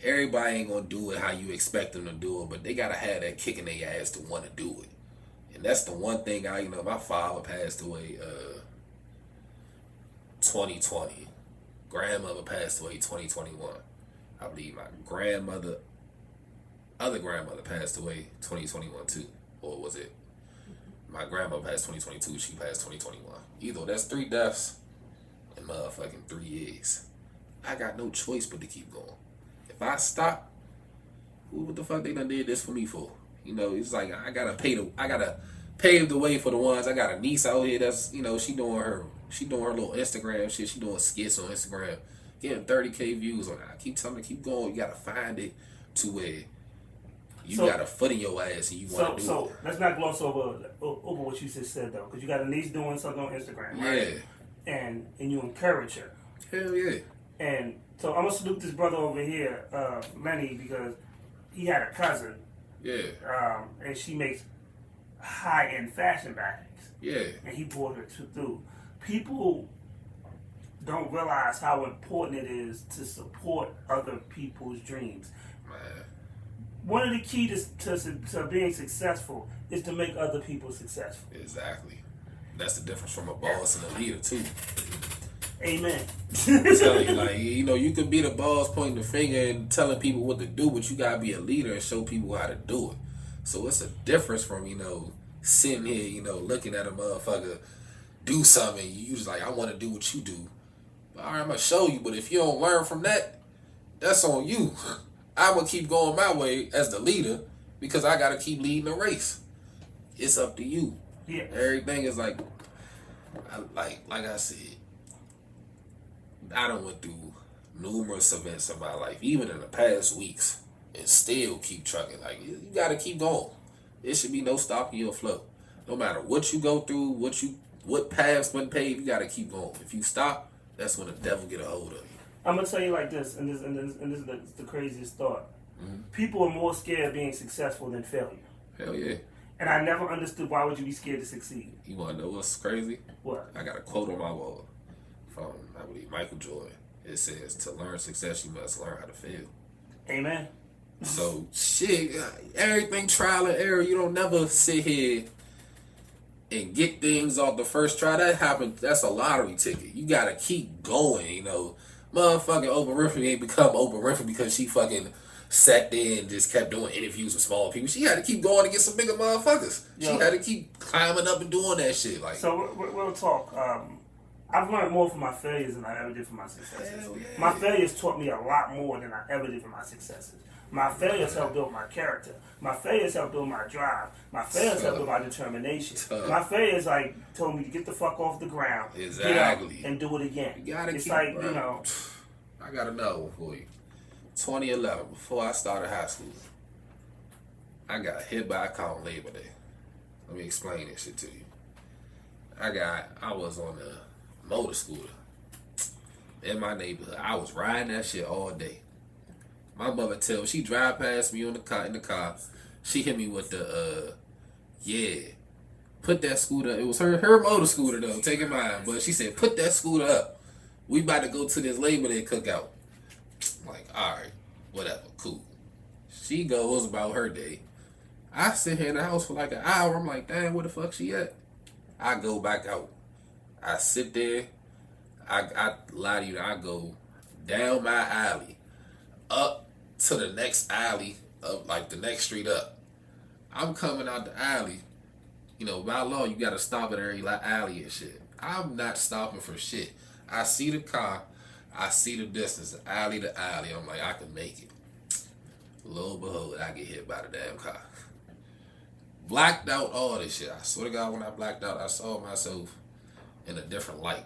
[SPEAKER 9] everybody ain't gonna do it how you expect them to do it, but they gotta have that kick in their ass to want to do it. And that's the one thing my father passed away 2020. Grandmother passed away 2021. I believe my other grandmother passed away 2021 too. Or was it? My grandma passed 2022, she passed 2021. Either that's 3 deaths in motherfucking 3 years. I got no choice but to keep going. If I stop, what the fuck they done did this for me for? It's like I gotta pave the way for the ones. I got a niece out here that's, she doing her little Instagram shit. She doing skits on Instagram, getting 30K views on it. I keep telling her, keep going. You gotta find it to where you got a foot in your ass and you want to do it.
[SPEAKER 1] So let's not gloss over what you just said though, because you got a niece doing something on Instagram, right? Yeah. And you encourage her.
[SPEAKER 9] Hell yeah.
[SPEAKER 1] And so I'm gonna salute this brother over here, Lenny, because he had a cousin.
[SPEAKER 9] Yeah.
[SPEAKER 1] And she makes high-end fashion bags.
[SPEAKER 9] Yeah.
[SPEAKER 1] And he brought her through. People don't realize how important it is to support other people's dreams.
[SPEAKER 9] Man.
[SPEAKER 1] One of the keys to being successful is to make other people successful.
[SPEAKER 9] Exactly. That's the difference from a boss and a leader too.
[SPEAKER 1] Amen.
[SPEAKER 9] I'm telling you, you can be the boss pointing the finger and telling people what to do, but you gotta be a leader and show people how to do it. So it's a difference from, sitting here, looking at a motherfucker do something, you just like, I want to do what you do. But, all right, I'm gonna show you, but if you don't learn from that, that's on you. I'm gonna keep going my way as the leader because I gotta keep leading the race. It's up to you.
[SPEAKER 1] Yeah.
[SPEAKER 9] Everything is like I said, I done went through numerous events in my life, even in the past weeks, and still keep trucking. Like, you gotta keep going. There should be no stopping your flow. No matter what you go through, what paths been paved, you gotta keep going. If you stop, that's when the devil get a hold of you.
[SPEAKER 1] I'm gonna tell you like this, and this is the craziest thought. Mm-hmm. People are more scared of being successful than failure.
[SPEAKER 9] Hell yeah.
[SPEAKER 1] And I never understood why would you be scared to succeed.
[SPEAKER 9] You wanna know what's crazy?
[SPEAKER 1] What?
[SPEAKER 9] I got a quote on my wall from, I believe, Michael Jordan. It says, to learn success, you must learn how to fail.
[SPEAKER 1] Amen.
[SPEAKER 9] So, shit, everything trial and error. You don't never sit here and get things off the first try. That happened. That's a lottery ticket. You gotta keep going, Motherfucking Oprah Winfrey ain't become Oprah Winfrey because she fucking sat there and just kept doing interviews with small people. She had to keep going to get some bigger motherfuckers. She had to keep climbing up and doing that shit. Like,
[SPEAKER 1] so we'll talk. I've learned more from my failures than I ever did from my successes.
[SPEAKER 9] Hell yeah.
[SPEAKER 1] My failures taught me a lot more than I ever did from my successes. My failures helped build my character. My failures helped build my drive. My failures helped build my determination. My failures told me to get the fuck off the ground.
[SPEAKER 9] Exactly.
[SPEAKER 1] Get up and do it again.
[SPEAKER 9] You gotta
[SPEAKER 1] it's
[SPEAKER 9] keep,
[SPEAKER 1] like,
[SPEAKER 9] bro.
[SPEAKER 1] you know.
[SPEAKER 9] I got another one for you. 2011, before I started high school, I got hit by a car on Labor Day. Let me explain this shit to you. I was on a motor scooter in my neighborhood. I was riding that shit all day. My mother she drive past me in the car. She hit me with the put that scooter. It was her motor scooter though, taking mine. But she said, put that scooter up. We about to go to this Labor Day cookout. I'm like, all right, whatever, cool. She goes about her day. I sit here in the house for like an hour. I'm like, damn, where the fuck she at? I go back out. I sit there. I lie to you. I go down my alley, up to the next alley, up like the next street up. I'm coming out the alley. You know, by law, you gotta stop at every alley and shit. I'm not stopping for shit. I see the car. I see the distance, alley to alley. I'm like, I can make it. Lo and behold, I get hit by the damn car. Blacked out all this shit. I swear to God, when I blacked out, I saw myself in a different light.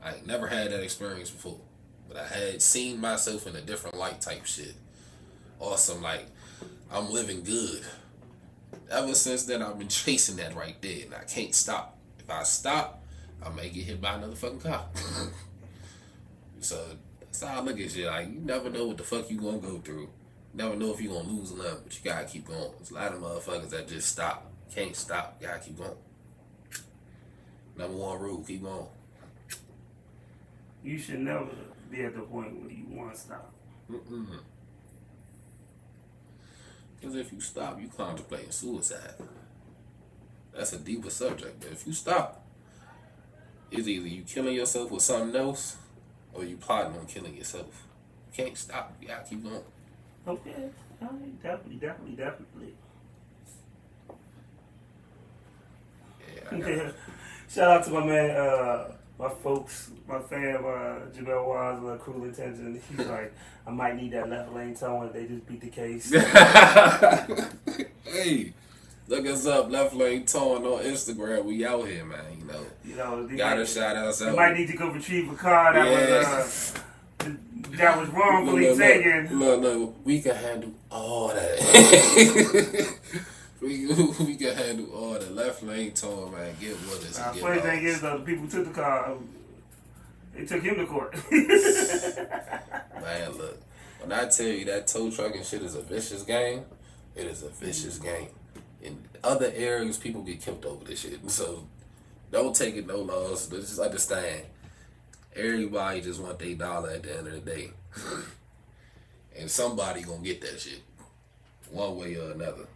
[SPEAKER 9] I ain't never had that experience before. But I had seen myself in a different light type shit. Awesome, like, I'm living good. Ever since then, I've been chasing that right there, and I can't stop. If I stop, I may get hit by another fucking car. So, that's how I look at shit. Like, you never know what the fuck you gonna go through. You never know if you gonna lose or nothing, but you gotta keep going. There's a lot of motherfuckers that just stop. Can't stop. You gotta keep going. Number one rule, keep going.
[SPEAKER 1] You should never be at the point where you want to stop.
[SPEAKER 9] Because if you stop, you contemplating suicide. That's a deeper subject. But if you stop, it's either you killing yourself with something else or you plotting on killing yourself. You can't stop. You gotta keep going.
[SPEAKER 1] Okay. Definitely. Yeah. Shout out to my man, my folks, my fam, Jamel Wise, Cruel Intention. He's like, I might need that left lane tone. They just beat the case.
[SPEAKER 9] Hey, look us up, Left Lane Tone on Instagram. We out here, man. You know gotta shout us out.
[SPEAKER 1] You might need to go retrieve a car that was wrongfully taken.
[SPEAKER 9] Look, we can handle all that. we can handle all the Left Lane Tone, man. Get with us.
[SPEAKER 1] Funny thing is, the people who took the car, they took him to court.
[SPEAKER 9] Man, look, when I tell you that tow trucking shit is a vicious game, it is a vicious game. In other areas, people get killed over this shit. So don't take it no loss. But just understand, everybody just want their dollar at the end of the day. And somebody gonna get that shit. One way or another.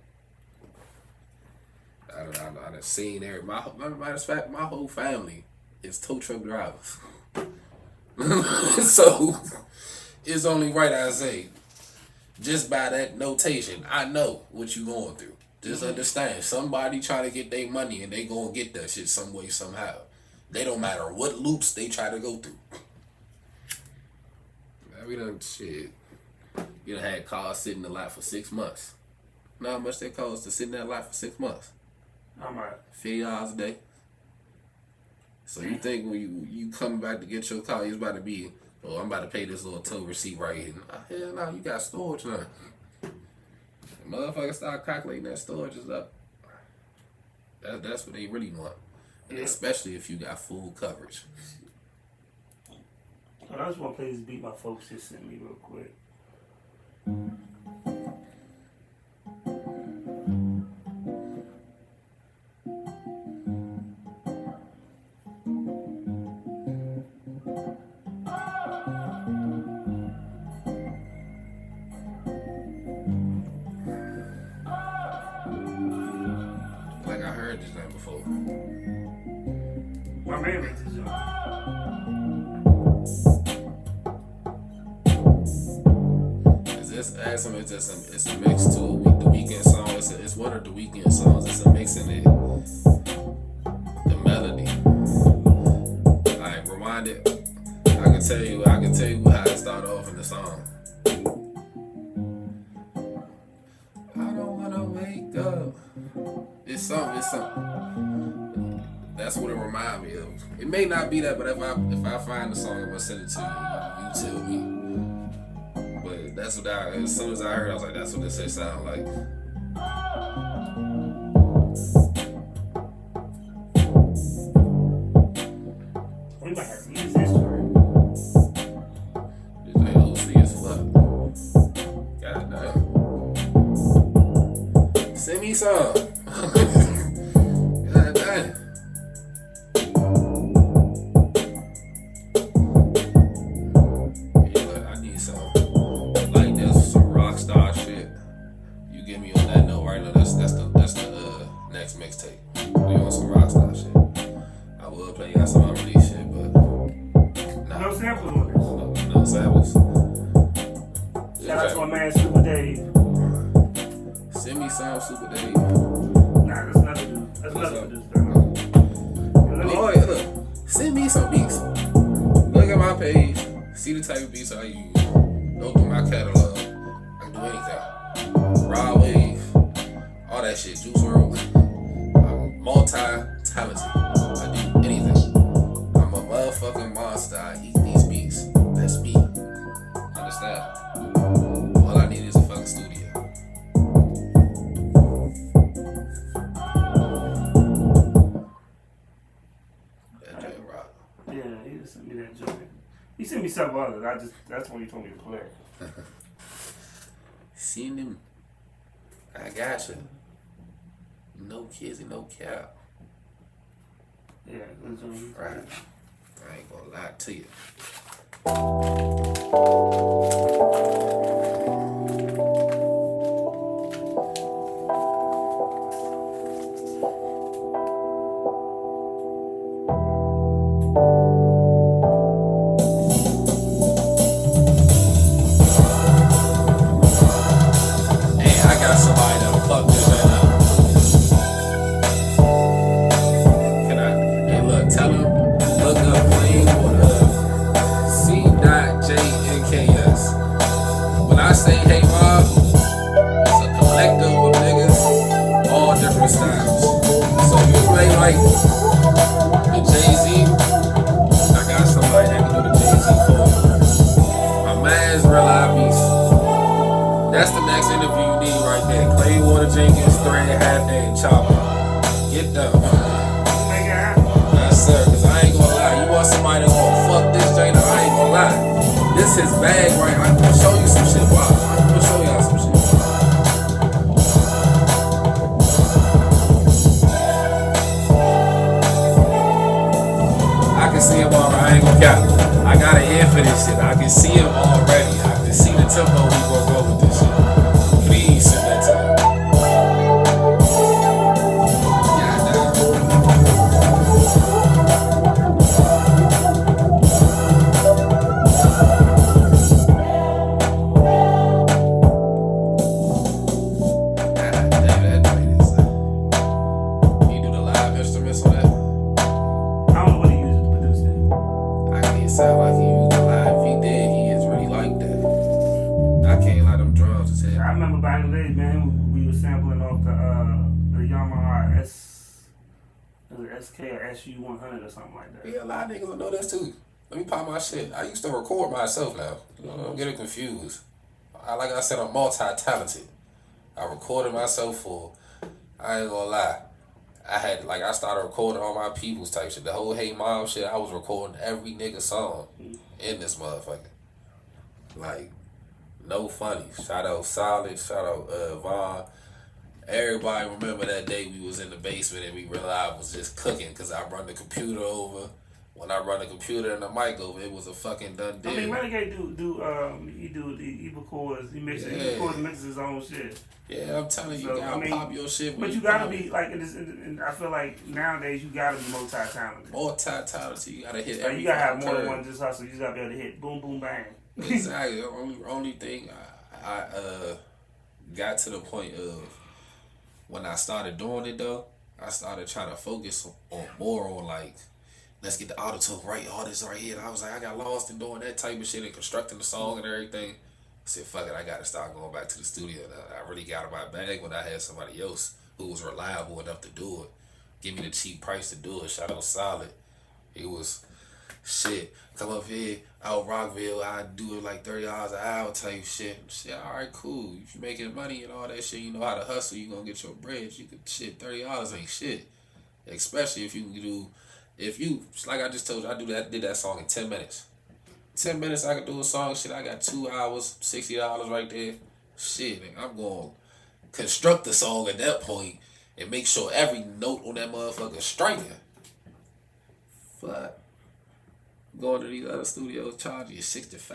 [SPEAKER 9] I done seen matter of fact, my whole family is tow truck drivers. So it's only right I say, just by that notation, I know what you going through. Just understand, somebody trying to get their money and they gonna get that shit some way, somehow. They don't matter what loops they try to go through. Man, we done shit. You done had cars sitting in the lot for 6 months. You know how much they cost to sit in that lot for 6 months?
[SPEAKER 1] How much?
[SPEAKER 9] $50 a day. So you think when you come back to get your car, it's about to be, oh, I'm about to pay this little tow receipt right here. Hell no, you got storage now. The motherfuckers start calculating that storage is up. That's what they really want. And especially if you got full coverage.
[SPEAKER 1] I just want to play this beat my folks just sent me real quick.
[SPEAKER 9] Like I heard this name before.
[SPEAKER 1] My man makes this joke.
[SPEAKER 9] It's a mix to the Weeknd song. It's one of the Weeknd songs. It's a mix in it. The melody. Like rewind it. I can tell you how it started off in the song. That's what it remind me of. It may not be that, but if I find the song, I'm gonna send it to you. You tell me. But that's what as soon as I heard, I was like, that's what this shit sound like.
[SPEAKER 1] We might have to use this story.
[SPEAKER 9] This ain't OC as fuck. God damn. Send me some. God damn. Yeah, I need some. Like this, some rock star shit. You get me on that note right now. That's the next mixtape. We on some rock star shit. I will play you some unreleased shit, but
[SPEAKER 1] No samples on this.
[SPEAKER 9] no samples.
[SPEAKER 1] Shout out to my man Super Dave.
[SPEAKER 9] Send me some Super Dave.
[SPEAKER 1] Nah, that's nothing to do. That's nothing to do.
[SPEAKER 9] Oh yeah, look. Send me some beats. Look at my page. See the type of beats I use. Go through my catalog. I can do anything. Raw wave. All that shit. Juice WRLD. I'm multi-talented. I do anything. I'm a motherfucking monster. I eat these beats. That's me. Understand? All I need is a fucking studio. That J Rock.
[SPEAKER 1] Yeah, he just sent me that joint. He sent me several others. That's when he told me to play.
[SPEAKER 9] Seen him. I got you. No kids and no cap.
[SPEAKER 1] Yeah, good joint.
[SPEAKER 9] Right. I ain't gonna lie to you. Hey, I got somebody that'll fuck this right now. Can I? Hey, look, tell him, look up Clean Water, C.JNKS. When I say hey mob, it's a collective of niggas, all different styles. So you play like the Jay-Z, I got somebody that can do the Jay-Z for you. My man's Real Beast. That's the next interview you need right there. Clay Water Jenkins, Thread, Half Day, and Chopper. Get them. Yes, sir, because I ain't gonna lie. You want somebody that's gonna fuck this joint, I ain't gonna lie. This his bag right. I'm gonna show you some shit. Watch. I'm gonna show y'all some shit. I can see him already. I ain't gonna cap. I got an ear for this shit. I can see him already. I can see the tempo we gonna go with this shit. Please send that time. You do the live instruments on that?
[SPEAKER 1] I don't know what he used to produce it.
[SPEAKER 9] I can't sound like he used the live. If he did, he is really like that. I can't like them drums as hell.
[SPEAKER 1] I remember back in the day, man, we were sampling off the Yamaha SK or SU100 or something like that.
[SPEAKER 9] Yeah, a lot of niggas don't know this too. Let me pop my shit. I used to record myself now. Don't get it confused. Like I said, I'm multi-talented. I recorded myself for, I ain't gonna lie. I started recording all my people's type shit. The whole Hey Mom shit, I was recording every nigga song in this motherfucker. Like, no funny. Shout out Solid, shout out Vaughn. Everybody remember that day we was in the basement and we realized I was just cooking because I run the computer over. When I run the computer and the mic over, it was a fucking done deal.
[SPEAKER 1] I mean, Renegade he do the records, he records and mixes his own shit.
[SPEAKER 9] Yeah, I'm telling you, you gotta pop your shit.
[SPEAKER 1] But you gotta be like, and I feel like nowadays you gotta be multi-talented.
[SPEAKER 9] Multi-talented, you gotta hit
[SPEAKER 1] like
[SPEAKER 9] every.
[SPEAKER 1] You gotta have more than one just hustle. You just gotta be able to hit boom, boom, bang.
[SPEAKER 9] Exactly. The only thing I got to the point of when I started doing it though, I started trying to focus more on like, let's get the auto-tune right, all this right here. And I was like, I got lost in doing that type of shit and constructing the song and everything. I said, fuck it, I gotta start going back to the studio. I really got in my bag when I had somebody else who was reliable enough to do it. give me the cheap price to do it. Shout out Solid. He was shit. Come up here out Rockville. I do it like $30 an hour type shit. Shit, all right, cool. If you making money and all that shit, you know how to hustle. You gonna get your bread. You could shit. $30 ain't shit. Especially if you can do. If you, like I just told you, did that song in 10 minutes. 10 minutes I could do a song, shit, I got 2 hours, $60 right there. Shit, nigga, I'm going to construct the song at that point and make sure every note on that motherfucker striking. Fuck. Going to these other studios, charge you $65.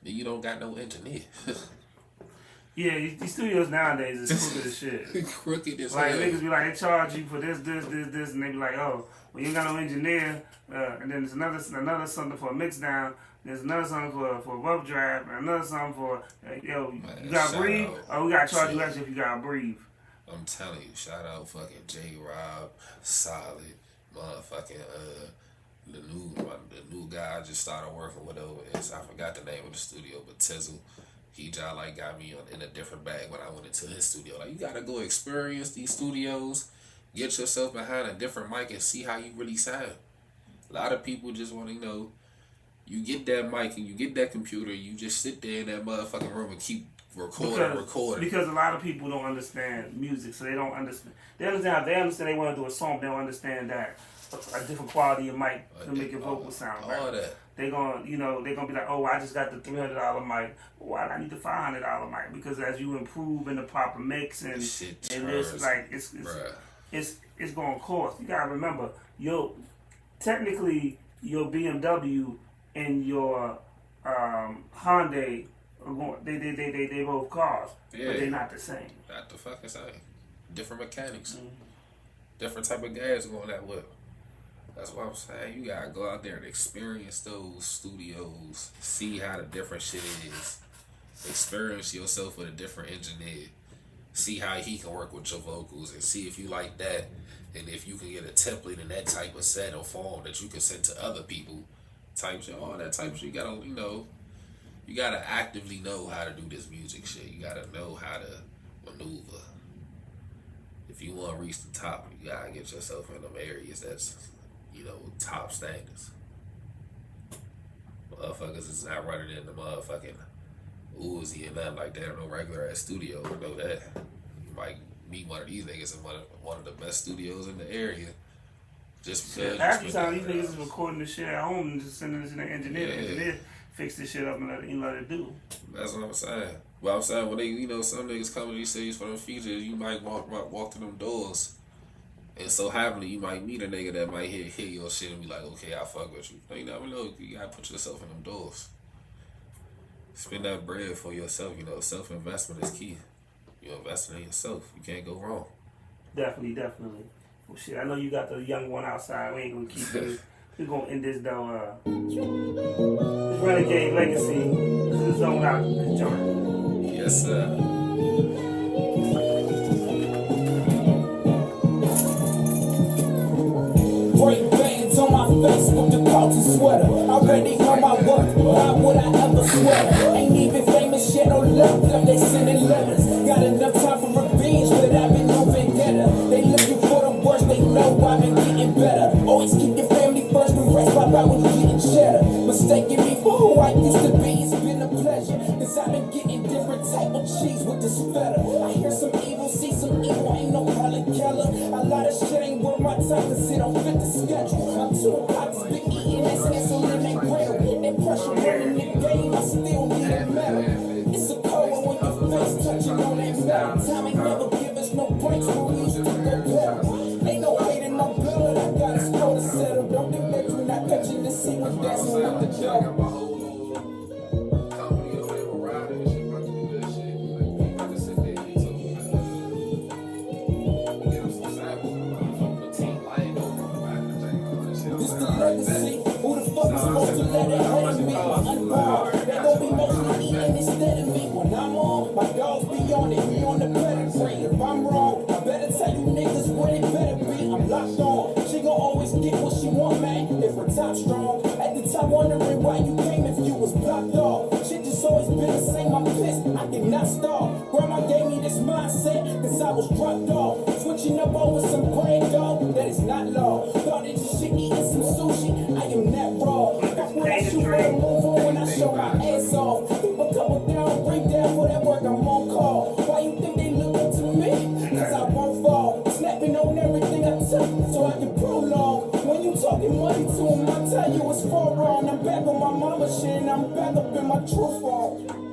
[SPEAKER 9] Then you don't got no engineer.
[SPEAKER 1] Yeah, these studios nowadays is crooked as shit.
[SPEAKER 9] Crooked as
[SPEAKER 1] like
[SPEAKER 9] hell.
[SPEAKER 1] niggas be like, they charge you for this, and they be like, oh, well, you ain't got no engineer, and then there's another something for a mix down, there's another something for a rough draft, and another something for yo, you gotta breathe, or we gotta charge you extra if you gotta breathe.
[SPEAKER 9] I'm telling you, shout out fucking J-Rob, Solid, motherfucking the new guy I just started working with over is, I forgot the name of the studio, but Tizzle. He just like got me in a different bag when I went into his studio. Like, you gotta go experience these studios, get yourself behind a different mic and see how you really sound. A lot of people just want to know, you get that mic and you get that computer, you just sit there in that motherfucking room and keep recording.
[SPEAKER 1] Because a lot of people don't understand music, so they don't understand. They understand they want to do a song, but they don't understand that a different quality of mic to make your vocal sound right.
[SPEAKER 9] All that.
[SPEAKER 1] They're gonna be like, oh, I just got the $300 mic. Why do I need the $500 mic? Because as you improve in the proper mix and this, like it's going to cost. You gotta remember, technically your BMW and your Hyundai are going. They both cars, but they're not the same.
[SPEAKER 9] Not the fucking same. Different mechanics, different type of gas going that whip. That's what I'm saying. You gotta go out there and experience those studios, see how the different shit is, experience yourself with a different engineer, see how he can work with your vocals, and see if you like that, and if you can get a template in that type of set or form that you can send to other people, type shit, all that type of shit. You gotta, you gotta actively know how to do this music shit. You gotta know how to maneuver. If you want to reach the top, you gotta get yourself in them areas that's, top standards. Motherfuckers is not running in the motherfucking Uzi and nothing like that in no regular ass studio. You know that. You might meet one of these niggas in one of the best studios in the area. Just because.
[SPEAKER 1] Half the time, these niggas is recording this shit at home and just sending this to the engineer. The engineer fix this shit up and let it do.
[SPEAKER 9] That's what I'm saying. But I'm saying when they, some niggas come to these cities for them features, you might walk through them doors. And so happily, you might meet a nigga that might hear your shit and be like, okay, I'll fuck with you. You never know. You gotta put yourself in them doors. Spend that bread for yourself. Self-investment is key. You're investing in yourself. You can't go wrong.
[SPEAKER 1] Definitely. Well, shit, I know you got the young one outside. We ain't gonna keep this. We're gonna end this though. This Renegade Legacy. This is zone out. This joint.
[SPEAKER 9] Yes, sir.
[SPEAKER 4] Break bands on my face with the culture sweater. Already know my worth, why would I ever swear? Ain't even famous shit, no love them, they sending letters. Got enough time for revenge, but I've been moving better. They looking for the worst, they know I've been getting better. Always keep your family first, the rest pop out with getting cheddar. Mistaking me for who I used to be, it's been a pleasure. Cause I've been getting different type of cheese with this feta. I hear some evil, see some evil, ain't no Helen Keller. A lot of shit ain't worth my time, cause it don't fit the schedule. I'm too hot to be eating this insulin and griddle. That pressure running the game, I still need a medal. It's a cold one when your face touching on that metal. Time ain't never give us no breaks when we used to go pedal. Ain't no hating, no blood, I got a score to settle. Don't think that you're not catching the scene with dancing with the devil. Who the fuck is supposed to let it hurt me? Unbound, they gon' be mostly eating instead of me. When I'm on, my dogs be on it, we on the pedigree. If I'm wrong, I better tell you niggas what it better be. I'm locked on, she gon' always get what she want, man. If her top strong, at the time wondering why you came if you was blocked off. Shit just always been the same, I'm pissed, I cannot stop. Grandma gave me this mindset, cause I was dropped off. Switching up over some brand dog, that talking money to him, I tell you it's far wrong. I'm back on my mama shit and I'm back up in my truth form.